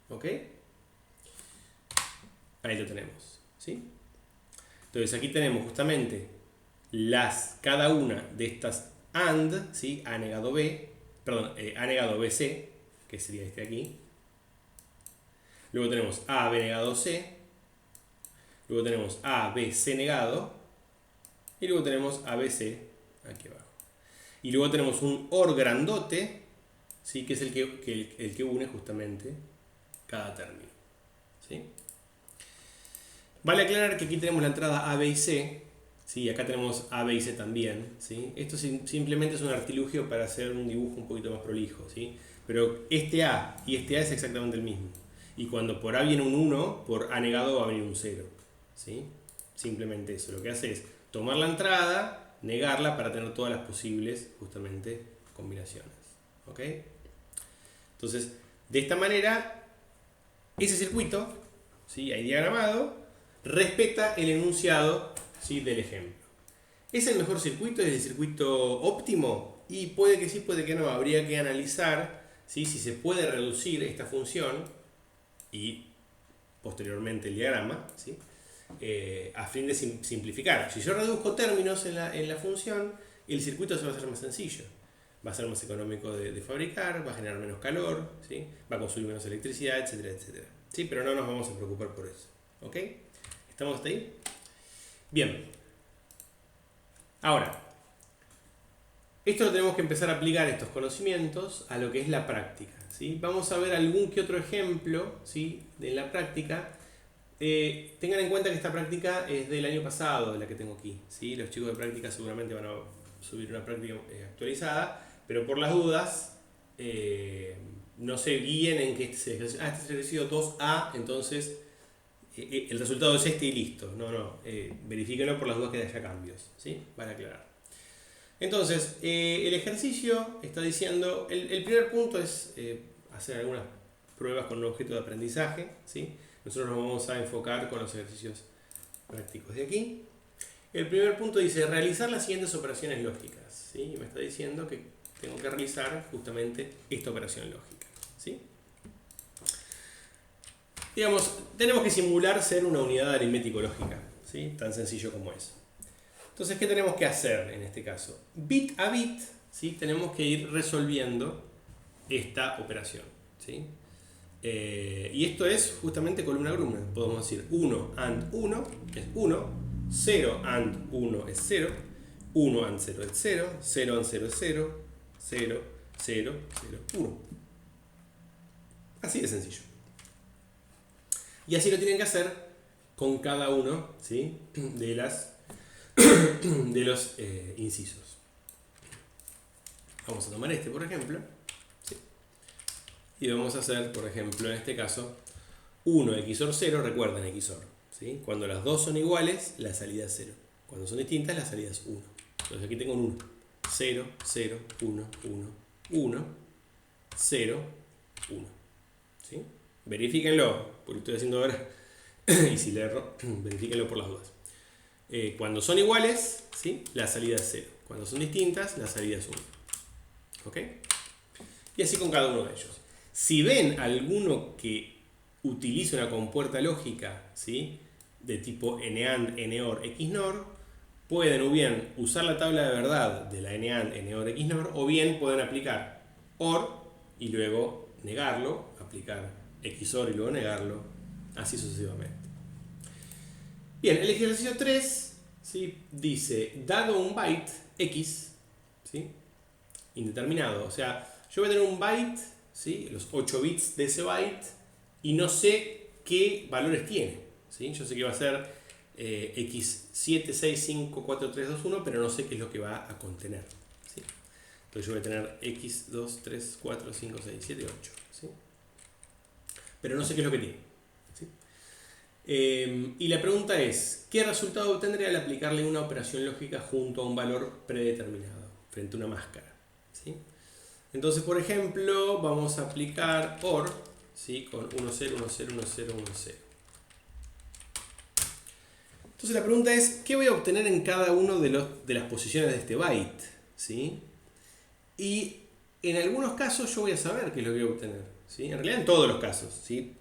¿Ok? Ahí lo tenemos. ¿Sí? Entonces aquí tenemos justamente cada una de estas AND, ¿sí? A negado B, A negado BC, que sería este aquí. Luego tenemos A, B negado C. Luego tenemos A, B, C negado. Y luego tenemos A, B, C aquí abajo. Y luego tenemos un OR grandote, ¿sí? Que es el que une justamente cada término. ¿Sí? Vale aclarar que aquí tenemos la entrada A, B y C. ¿Sí? Acá tenemos A, B y C también. ¿Sí? Esto simplemente es un artilugio para hacer un dibujo un poquito más prolijo. ¿Sí? Pero este A y este A es exactamente el mismo. Y cuando por A viene un 1, por A negado va a venir un 0. ¿Sí? Simplemente eso. Lo que hace es tomar la entrada, negarla para tener todas las posibles, justamente, combinaciones. ¿Ok? Entonces, de esta manera, ese circuito, ¿sí? ahí diagramado, respeta el enunciado, ¿sí? del ejemplo. ¿Es el mejor circuito? ¿Es el circuito óptimo? Y puede que sí, puede que no. Habría que analizar, ¿sí? si se puede reducir esta función y posteriormente el diagrama, ¿sí? A fin de simplificar. Si yo reduzco términos en la función, el circuito se va a hacer más sencillo. Va a ser más económico de fabricar, va a generar menos calor, ¿sí? va a consumir menos electricidad, etcétera, etcétera. ¿Sí? Pero no nos vamos a preocupar por eso. ¿Ok? ¿Estamos hasta ahí? Bien. Ahora, esto lo tenemos que empezar a aplicar, estos conocimientos, a lo que es la práctica. ¿Sí? Vamos a ver algún que otro ejemplo, ¿sí? de la práctica. Tengan en cuenta que esta práctica es del año pasado, de la que tengo aquí. ¿Sí? Los chicos de práctica seguramente van a subir una práctica actualizada, pero por las dudas, no se guíen en que este es el ejercicio 2A, entonces el resultado es este y listo. No, verifíquenlo por las dudas que haya cambios. ¿Sí? Para aclarar. Entonces, el ejercicio está diciendo, el primer punto es hacer algunas pruebas con un objeto de aprendizaje. ¿Sí? Nosotros nos vamos a enfocar con los ejercicios prácticos de aquí. El primer punto dice realizar las siguientes operaciones lógicas. ¿Sí? Me está diciendo que tengo que realizar justamente esta operación lógica. ¿Sí? Digamos, tenemos que simular ser una unidad aritmético-lógica. ¿Sí? Tan sencillo como eso. Entonces, ¿qué tenemos que hacer en este caso? Bit a bit, ¿sí? tenemos que ir resolviendo esta operación. ¿Sí? Y esto es justamente columna a columna. Podemos decir 1 AND 1 es 1, 0 AND 1 es 0, 1 AND 0 es 0, 0 AND 0 es 0, 0, 0, 0, 1. Así de sencillo. Y así lo tienen que hacer con cada uno, ¿sí?, de los incisos. Vamos a tomar este, por ejemplo, ¿sí?, y vamos a hacer, por ejemplo, en este caso, 1 XOR 0, recuerden XOR, ¿sí? Cuando las dos son iguales, la salida es 0. Cuando son distintas, la salida es 1. Entonces aquí tengo un 1. 0, 0, 1, 1, 1, 0, 1. ¿Sí? Verifíquenlo, porque estoy haciendo ahora, y si le erro, verifíquenlo por las dudas. Cuando son iguales, ¿sí?, la salida es 0. Cuando son distintas, la salida es 1. ¿Ok? Y así con cada uno de ellos. Si ven alguno que utilice una compuerta lógica, ¿sí?, de tipo NAND, NOR, XNOR, pueden o bien usar la tabla de verdad de la NAND, NOR, XNOR, o bien pueden aplicar OR y luego negarlo, aplicar XOR y luego negarlo, así sucesivamente. Bien, el ejercicio 3, ¿sí?, dice, dado un byte X, ¿sí?, indeterminado, o sea, yo voy a tener un byte, ¿sí?, los 8 bits de ese byte, y no sé qué valores tiene, ¿sí? Yo sé que va a ser X7654321, pero no sé qué es lo que va a contener, ¿sí? Entonces yo voy a tener X2, 3, 4, 5, 6, 7, 8, ¿sí?, pero no sé qué es lo que tiene, ¿sí? Y la pregunta es, ¿qué resultado obtendré al aplicarle una operación lógica junto a un valor predeterminado, frente a una máscara, ¿sí? Entonces, por ejemplo, vamos a aplicar OR, ¿sí?, con 1, 0, 1, 0, 1, 0, 1, 0. Entonces la pregunta es, ¿qué voy a obtener en cada uno de las posiciones de este byte? ¿Sí? Y en algunos casos yo voy a saber qué es lo que voy a obtener, ¿sí? En realidad en todos los casos, ¿sí?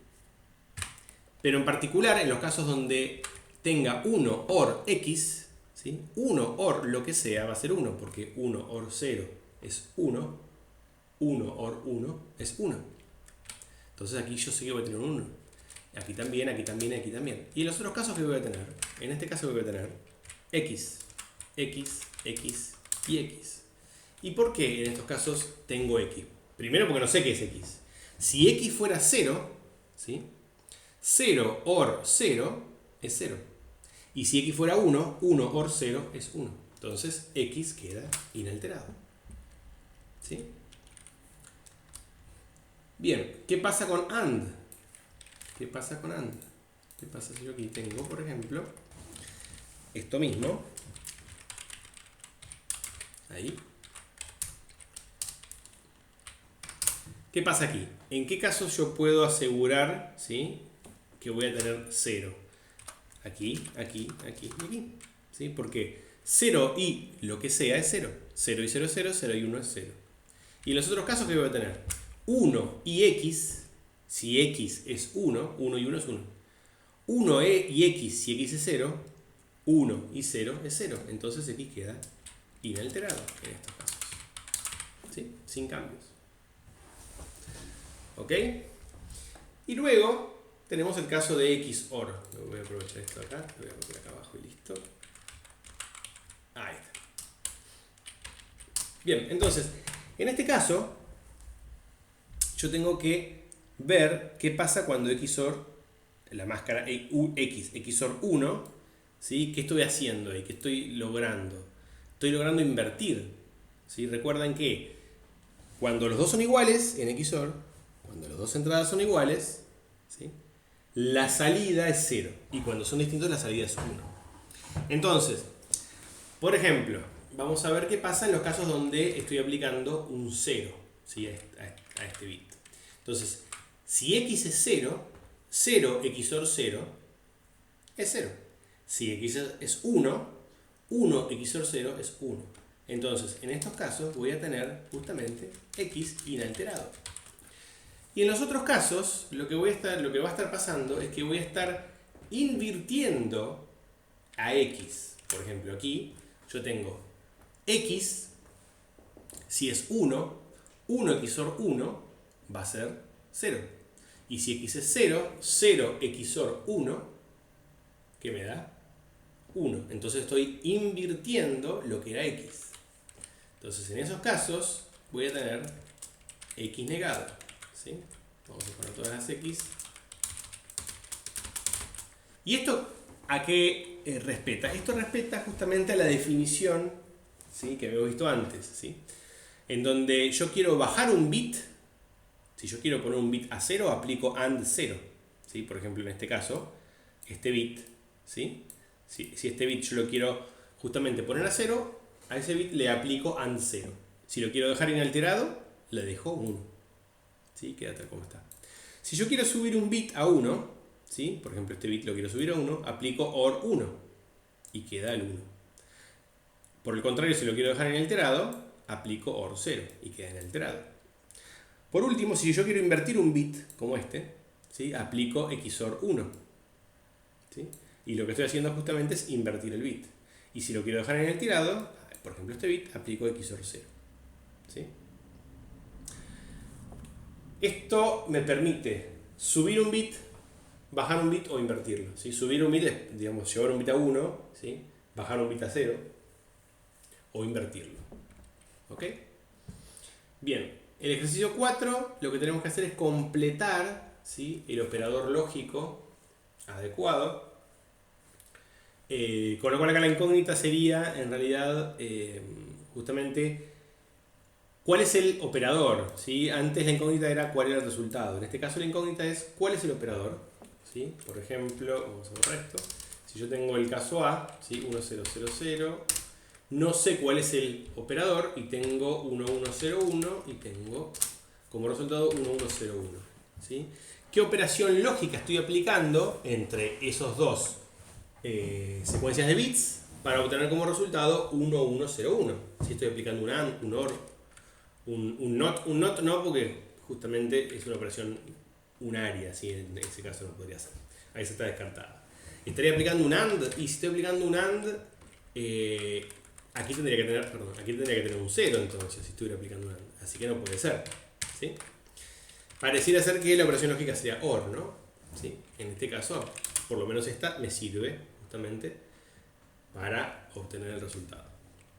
Pero en particular en los casos donde tenga 1 OR X, ¿sí?, 1 OR lo que sea va a ser 1, porque 1 OR 0 es 1, 1 OR 1 es 1. Entonces aquí yo sé que voy a tener un 1. Aquí también, aquí también, aquí también. Y en los otros casos, ¿qué voy a tener? En este caso voy a tener X, X, X y X. ¿Y por qué en estos casos tengo X? Primero porque no sé qué es X. Si X fuera 0, ¿sí?, 0 OR 0 es 0. Y si X fuera 1, 1 OR 0 es 1. Entonces X queda inalterado, ¿sí? Bien, ¿qué pasa con AND? ¿Qué pasa con AND? ¿Qué pasa si yo aquí tengo, por ejemplo, esto mismo? Ahí. ¿Qué pasa aquí? ¿En qué casos yo puedo asegurar, ¿sí?, que voy a tener 0? Aquí, aquí, aquí y aquí, ¿sí? Porque 0 y lo que sea es 0. 0 y 0 es 0, 0 y 1 es 0. Y en los otros casos, ¿qué voy a tener? 1 y X, si X es 1, 1 y 1 es 1. 1 y X, si X es 0, 1 y 0 es 0. Entonces X queda inalterado en estos casos, ¿sí?, sin cambios. ¿Ok? Y luego tenemos el caso de XOR. Voy a aprovechar esto acá, lo voy a poner acá abajo y listo. Ahí está. Bien, entonces, en este caso, yo tengo que ver qué pasa cuando XOR, la máscara X, XOR 1, ¿sí?, ¿qué estoy haciendo ahí? ¿Qué estoy logrando? Estoy logrando invertir, ¿sí? Recuerden que cuando los dos son iguales en XOR, cuando las dos entradas son iguales, ¿sí?, la salida es 0. Y cuando son distintos, la salida es 1. Entonces, por ejemplo, vamos a ver qué pasa en los casos donde estoy aplicando un 0, ¿sí?, a este bit. Entonces, si X es 0, 0 XOR 0 es 0. Si X es 1, 1 XOR 0 es 1. Entonces, en estos casos voy a tener justamente X inalterado. Y en los otros casos, lo que va a estar pasando es que voy a estar invirtiendo a X. Por ejemplo, aquí yo tengo X, si es 1, 1 XOR 1 va a ser 0. Y si x es 0, 0 XOR 1, ¿qué me da? 1. Entonces estoy invirtiendo lo que era x. Entonces en esos casos voy a tener x negado, ¿sí? Vamos a poner todas las x. ¿Y esto a qué respeta? Esto respeta justamente a la definición, ¿sí?, que habíamos visto antes, ¿sí? En donde yo quiero bajar un bit. Si yo quiero poner un bit a 0, aplico AND 0, ¿sí? Por ejemplo, en este caso, este bit, ¿sí? Si este bit yo lo quiero justamente poner a 0, a ese bit le aplico AND 0. Si lo quiero dejar inalterado, le dejo 1, ¿sí? Queda tal como está. Si yo quiero subir un bit a 1, ¿sí? Por ejemplo, este bit lo quiero subir a 1, aplico OR 1 y queda el 1. Por el contrario, si lo quiero dejar inalterado, aplico OR 0 y queda inalterado. Por último, si yo quiero invertir un bit como este, ¿sí?, aplico XOR 1. ¿Sí? Y lo que estoy haciendo justamente es invertir el bit. Y si lo quiero dejar inalterado, por ejemplo este bit, aplico XOR 0. ¿Sí? Esto me permite subir un bit, bajar un bit o invertirlo. ¿Sí? Subir un bit es, digamos, llevar un bit a 1, ¿sí?, bajar un bit a 0 o invertirlo. ¿Ok? Bien, el ejercicio 4 lo que tenemos que hacer es completar, ¿sí?, el operador lógico adecuado. Con lo cual acá la incógnita sería en realidad justamente cuál es el operador, ¿sí? Antes la incógnita era cuál era el resultado. En este caso la incógnita es cuál es el operador, ¿sí? Por ejemplo, vamos a borrar esto. Si yo tengo el caso A, ¿sí?, 1, 0, 0, 0, no sé cuál es el operador y tengo 1, 1, 0, 1 y tengo como resultado 1, 1, 0, 1. ¿Sí? ¿Qué operación lógica estoy aplicando entre esos dos secuencias de bits para obtener como resultado 1, 1, 0, 1? Si estoy aplicando un AND, un OR, un NOT no, porque justamente es una operación unaria, ¿sí? En ese caso no podría ser. Ahí se está descartada. Estaría aplicando un AND, y si estoy aplicando un AND, aquí tendría que tener un 0 entonces, si estuviera aplicando un AND. Así que no puede ser, ¿sí? Pareciera ser que la operación lógica sería OR, ¿no? ¿Sí? En este caso, por lo menos esta me sirve justamente para obtener el resultado,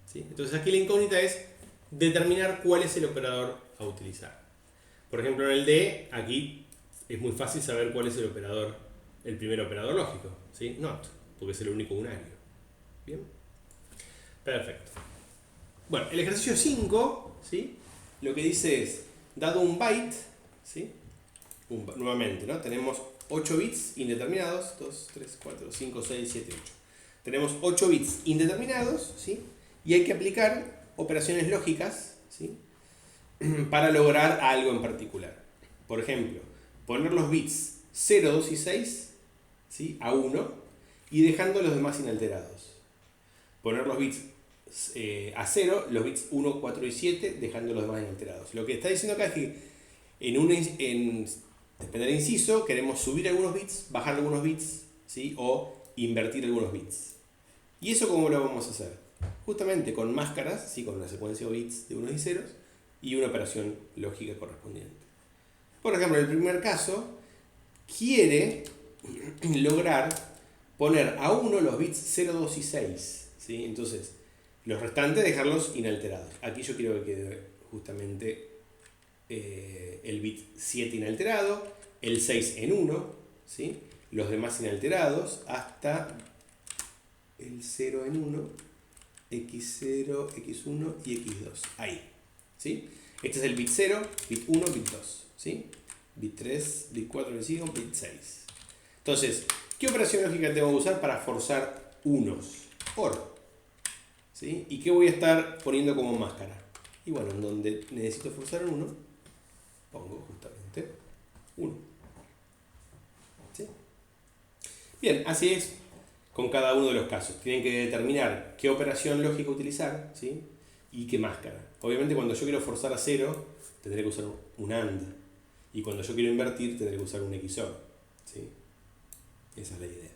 ¿sí? Entonces aquí la incógnita es determinar cuál es el operador a utilizar. Por ejemplo, en el D, aquí es muy fácil saber cuál es el operador, el primer operador lógico, ¿sí? NOT, porque es el único unario. ¿Bien? Perfecto. Bueno, el ejercicio 5, ¿sí?, lo que dice es, dado un byte, ¿sí?, nuevamente, ¿no?, tenemos 8 bits indeterminados, 2, 3, 4, 5, 6, 7, 8. Tenemos 8 bits indeterminados, ¿sí?, y hay que aplicar operaciones lógicas, ¿sí?, para lograr algo en particular. Por ejemplo, poner los bits 0, 2 y 6, ¿sí?, a 1 y dejando los demás inalterados. Poner los bits a 0, los bits 1, 4 y 7, dejando los demás inalterados. Lo que está diciendo acá es que depende del inciso, queremos subir algunos bits, bajar algunos bits, ¿sí?, o invertir algunos bits. ¿Y eso cómo lo vamos a hacer? Justamente con máscaras, ¿sí?, con una secuencia de bits de unos y ceros y una operación lógica correspondiente. Por ejemplo, en el primer caso, quiere lograr poner a 1 los bits 0, 2 y 6. ¿Sí? Entonces, los restantes dejarlos inalterados. Aquí yo quiero que quede justamente el bit 7 inalterado, el 6 en 1, ¿sí?, los demás inalterados hasta el 0 en 1, x0, x1 y x2. Ahí. ¿Sí? Este es el bit 0, bit 1, bit 2. ¿Sí? Bit 3, bit 4, bit 5, bit 6. Entonces, ¿qué operación lógica tengo que usar para forzar unos? OR. ¿Sí? ¿Y qué voy a estar poniendo como máscara? Y bueno, en donde necesito forzar un 1, pongo justamente 1. ¿Sí? Bien, así es con cada uno de los casos. Tienen que determinar qué operación lógica utilizar, ¿sí?, y qué máscara. Obviamente cuando yo quiero forzar a 0, tendré que usar un AND. Y cuando yo quiero invertir, tendré que usar un XOR. ¿Sí? Esa es la idea.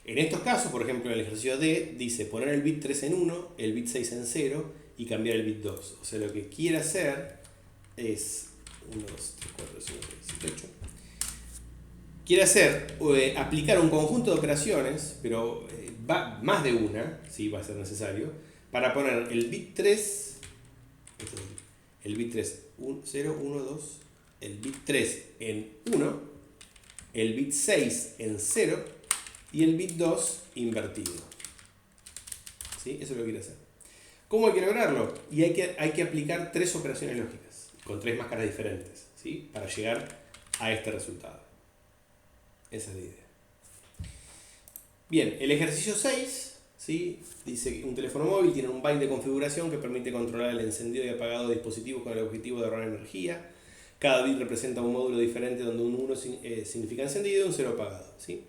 En estos casos, por ejemplo, en el ejercicio D, dice poner el bit 3 en 1, el bit 6 en 0 y cambiar el bit 2. O sea, lo que quiere hacer es 1, 2, 3, 4, 5, 6, 7, 8. Quiere hacer, aplicar un conjunto de operaciones, pero va más de una, si va a ser necesario, para poner el bit 3, el bit 3, 0, 1, 2, el bit 3 en 1, el bit 6 en 0 y el bit 2 invertido. ¿Sí? Eso es lo que quiere hacer. ¿Cómo hay que lograrlo? Y hay que aplicar 3 operaciones lógicas, con 3 máscaras diferentes, ¿sí? Para llegar a este resultado. Esa es la idea. Bien, el ejercicio 6, ¿sí? Dice que un teléfono móvil tiene un byte de configuración que permite controlar el encendido y apagado de dispositivos con el objetivo de ahorrar energía. Cada bit representa un módulo diferente donde un 1 significa encendido y un 0 apagado, ¿sí?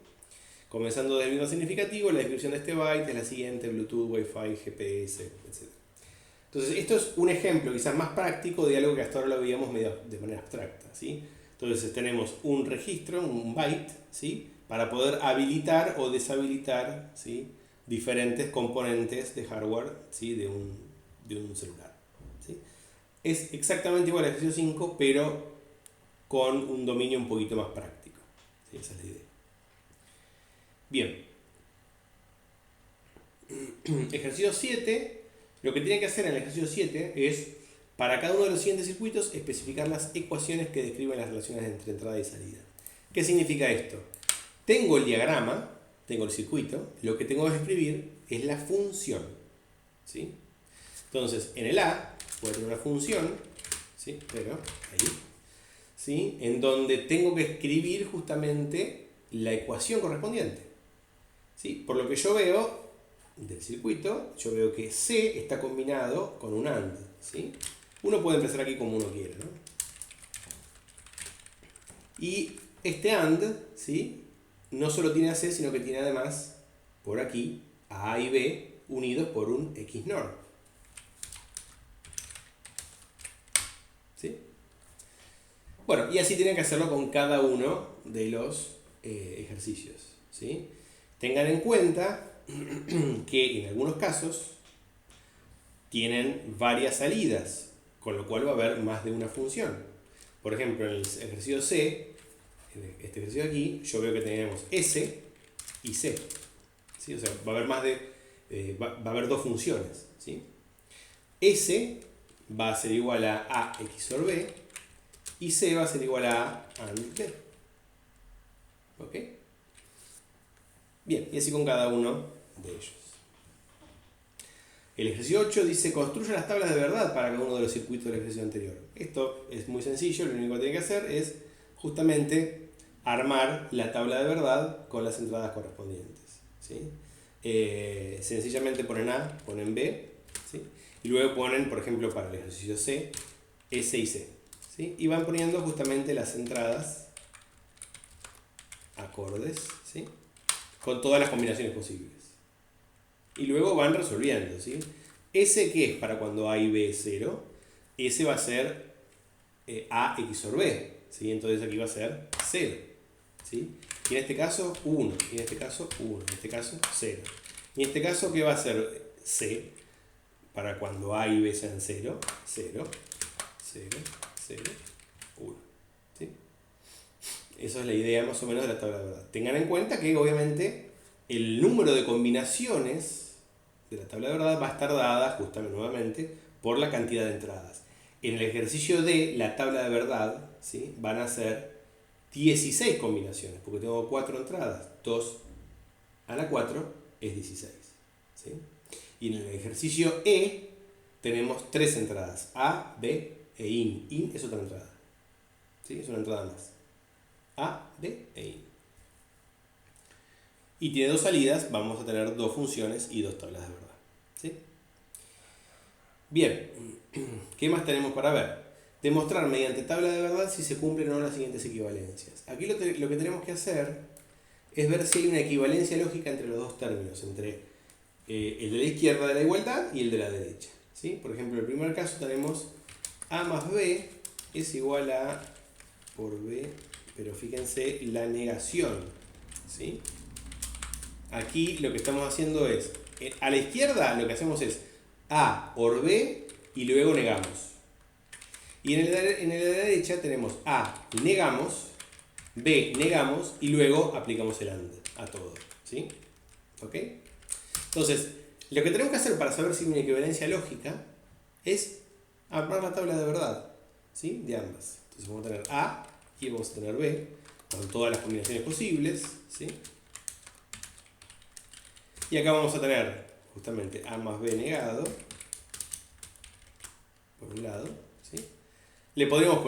Comenzando desde el bit significativo, la descripción de este byte es la siguiente: Bluetooth, Wi-Fi, GPS, etc. Entonces, esto es un ejemplo quizás más práctico de algo que hasta ahora lo veíamos medio de manera abstracta, ¿sí? Entonces tenemos un registro, un byte, ¿sí? Para poder habilitar o deshabilitar, ¿sí? Diferentes componentes de hardware, ¿sí? de un celular, ¿sí? Es exactamente igual al ejercicio 5, pero con un dominio un poquito más práctico, ¿sí? Esa es la idea. Bien. Ejercicio 7, lo que tiene que hacer en el ejercicio 7 es, para cada uno de los siguientes circuitos, especificar las ecuaciones que describen las relaciones entre entrada y salida. ¿Qué significa esto? Tengo el diagrama, tengo el circuito, lo que tengo que escribir es la función, ¿sí? Entonces, en el A, puedo tener una función, ¿sí? Pero ahí, ¿sí? En donde tengo que escribir justamente la ecuación correspondiente, ¿sí? Por lo que yo veo del circuito, yo veo que C está combinado con un AND, ¿sí? Uno puede empezar aquí como uno quiere, ¿no? Y este AND, ¿sí? No solo tiene a C, sino que tiene además, por aquí, a A y B unidos por un XNOR. ¿Sí? Bueno, y así tienen que hacerlo con cada uno de los ejercicios, ¿sí? Tengan en cuenta que en algunos casos tienen varias salidas, con lo cual va a haber más de una función. Por ejemplo, en el ejercicio C, en este ejercicio de aquí, yo veo que tenemos S y C, ¿sí? O sea, va a haber más de va a haber dos funciones, ¿sí? S va a ser igual a XOR B y C va a ser igual a AND B. ¿Ok? Bien, y así con cada uno de ellos. El ejercicio 8 dice: construye las tablas de verdad para cada uno de los circuitos del ejercicio anterior. Esto es muy sencillo, lo único que tiene que hacer es justamente armar la tabla de verdad con las entradas correspondientes, ¿sí? Sencillamente ponen A, ponen B, ¿sí? Y luego ponen, por ejemplo, para el ejercicio C, S y C, ¿sí? Y van poniendo justamente las entradas acordes, ¿sí? Con todas las combinaciones posibles. Y luego van resolviendo, ¿sí? S, que es para cuando A y B es 0, S va a ser A XOR B, ¿sí? Entonces aquí va a ser 0, ¿sí? Y en este caso 1, y en este caso 1, en este caso 0. Y en este caso, ¿qué va a ser C? Para cuando A y B sean 0, 0, 0, 0, 1, ¿sí? Esa es la idea más o menos de la tabla de verdad. Tengan en cuenta que obviamente el número de combinaciones de la tabla de verdad va a estar dada justamente nuevamente por la cantidad de entradas. En el ejercicio D, la tabla de verdad, ¿sí? Van a ser 16 combinaciones, porque tengo 4 entradas. 2 a la 4 es 16, ¿sí? Y en el ejercicio E tenemos 3 entradas: A, B e IN. IN es otra entrada, ¿sí? Es una entrada más. A, B e IN. Y tiene 2 salidas, vamos a tener 2 funciones y 2 tablas de verdad, ¿sí? Bien, ¿qué más tenemos para ver? Demostrar mediante tabla de verdad si se cumplen o no las siguientes equivalencias. Aquí lo que tenemos que hacer es ver si hay una equivalencia lógica entre los dos términos, entre el de la izquierda de la igualdad y el de la derecha, ¿sí? Por ejemplo, en el primer caso tenemos A más B es igual a A por B, pero fíjense la negación, ¿sí? Aquí lo que estamos haciendo es, a la izquierda lo que hacemos es A por B y luego negamos. Y en el de la derecha tenemos A, negamos, B, negamos, y luego aplicamos el AND a todo. ¿Sí? ¿Ok? Entonces, lo que tenemos que hacer para saber si hay una equivalencia lógica es armar la tabla de verdad, ¿sí? De ambas. Entonces vamos a tener A y vamos a tener B, con todas las combinaciones posibles, ¿sí? Y acá vamos a tener justamente A más B negado, por un lado, ¿sí? Le podríamos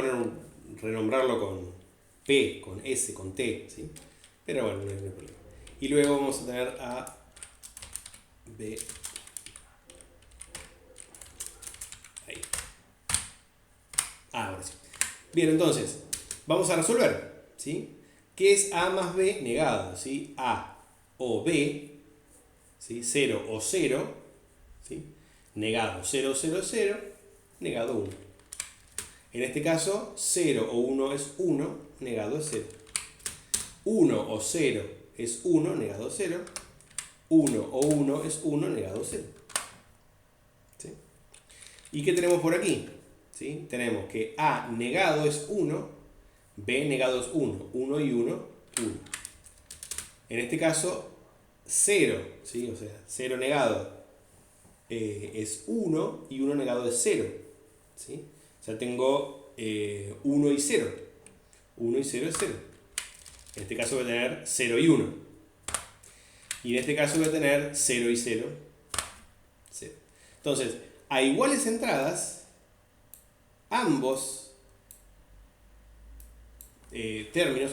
renombrarlo con P, con S, con T, ¿sí? Pero bueno, no hay problema. Y luego vamos a tener A, B, ahí. Ahora sí. Bien, entonces, vamos a resolver, ¿sí? ¿Qué es A más B negado? ¿Sí? A o B, ¿sí? 0 o 0, ¿sí? Negado 0, 0, 0, negado 1. En este caso, 0 o 1 es 1, negado es 0. 1 o 0 es 1, negado 0. 1 o 1 es 1, negado 0. ¿Sí? ¿Y qué tenemos por aquí? ¿Sí? Tenemos que A negado es 1, B negado es 1. 1 y 1, 1. En este caso, 0, ¿sí? O sea, 0 negado es 1 y 1 negado es 0. ¿Sí? O sea, tengo 1 y 0. 1 y 0 es 0. En este caso voy a tener 0 y 1. Y en este caso voy a tener 0 y 0. 0. Entonces, a iguales entradas, ambos términos,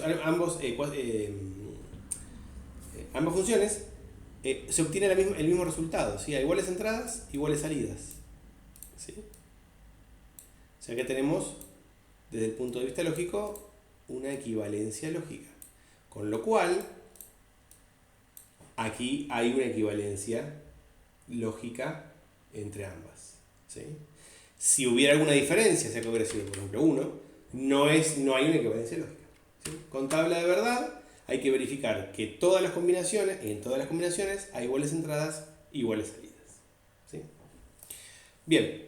ambas funciones, se obtiene el mismo resultado. ¿Sí? A iguales entradas, iguales salidas. ¿Sí? O sea que tenemos, desde el punto de vista lógico, una equivalencia lógica. Con lo cual, aquí hay una equivalencia lógica entre ambas. ¿Sí? Si hubiera alguna diferencia, sea que hubiera sido, por ejemplo, 1, no hay una equivalencia lógica. ¿Sí? Con tabla de verdad, hay que verificar que en todas las combinaciones hay iguales entradas, iguales salidas. ¿Sí? Bien,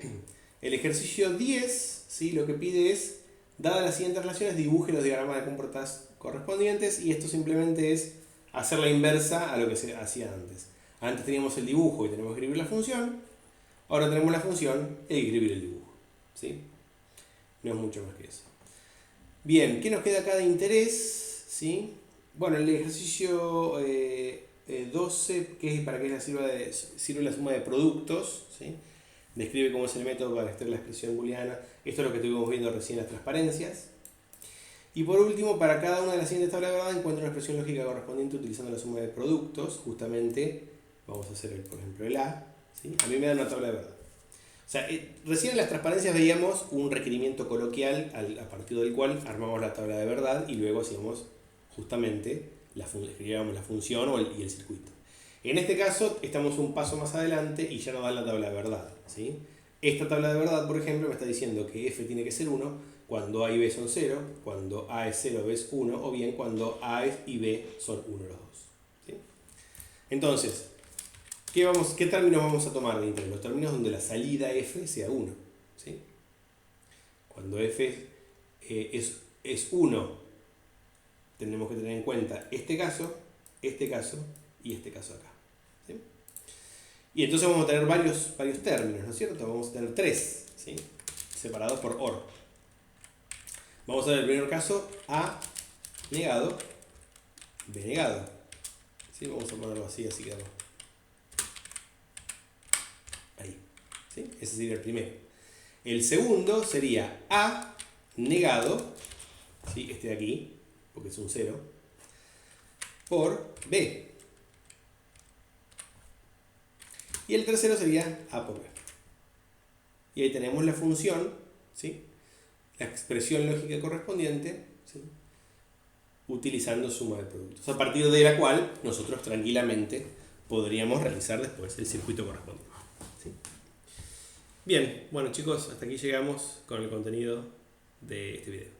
el ejercicio 10, ¿sí? Lo que pide es, dadas las siguientes relaciones, dibuje los diagramas de compuertas correspondientes, y esto simplemente es hacer la inversa a lo que se hacía antes. Antes teníamos el dibujo y tenemos que escribir la función, ahora tenemos la función y escribir el dibujo. ¿Sí? No es mucho más que eso. Bien, ¿qué nos queda acá de interés? ¿Sí? Bueno, el ejercicio 12, que es para que sirve la suma de productos, ¿sí? Describe cómo es el método para extraer la expresión booleana. Esto es lo que estuvimos viendo recién, las transparencias. Y por último, para cada una de las siguientes tablas de verdad, encuentra una expresión lógica correspondiente utilizando la suma de productos. Justamente, vamos a hacer, por ejemplo, el A. ¿Sí? A mí me da una tabla de verdad. O sea, recién en las transparencias veíamos un requerimiento coloquial a partir del cual armamos la tabla de verdad y luego hacíamos justamente escribíamos la función y el circuito. En este caso estamos un paso más adelante y ya nos da la tabla de verdad. ¿Sí? Esta tabla de verdad, por ejemplo, me está diciendo que f tiene que ser 1 cuando A y B son 0, cuando A es 0, B es 1, o bien cuando A y B son 1 los dos. ¿Sí? Entonces, ¿qué términos vamos a tomar de interés? Los términos donde la salida f sea 1. ¿Sí? Cuando f es 1, tenemos que tener en cuenta este caso y este caso acá. ¿Sí? Y entonces vamos a tener varios términos, ¿no es cierto? Vamos a tener 3, ¿sí? Separados por OR. Vamos a ver el primer caso, A negado, B negado. ¿Sí? Vamos a ponerlo así quedamos. Ahí. ¿Sí? Ese sería el primero. El segundo sería A negado, ¿sí? Este de aquí, porque es un 0, por B. Y el tercero sería A por B. Y ahí tenemos la función, ¿sí? La expresión lógica correspondiente, ¿sí? Utilizando suma de productos, a partir de la cual nosotros tranquilamente podríamos realizar después el circuito correspondiente. ¿Sí? Bien, bueno chicos, hasta aquí llegamos con el contenido de este video.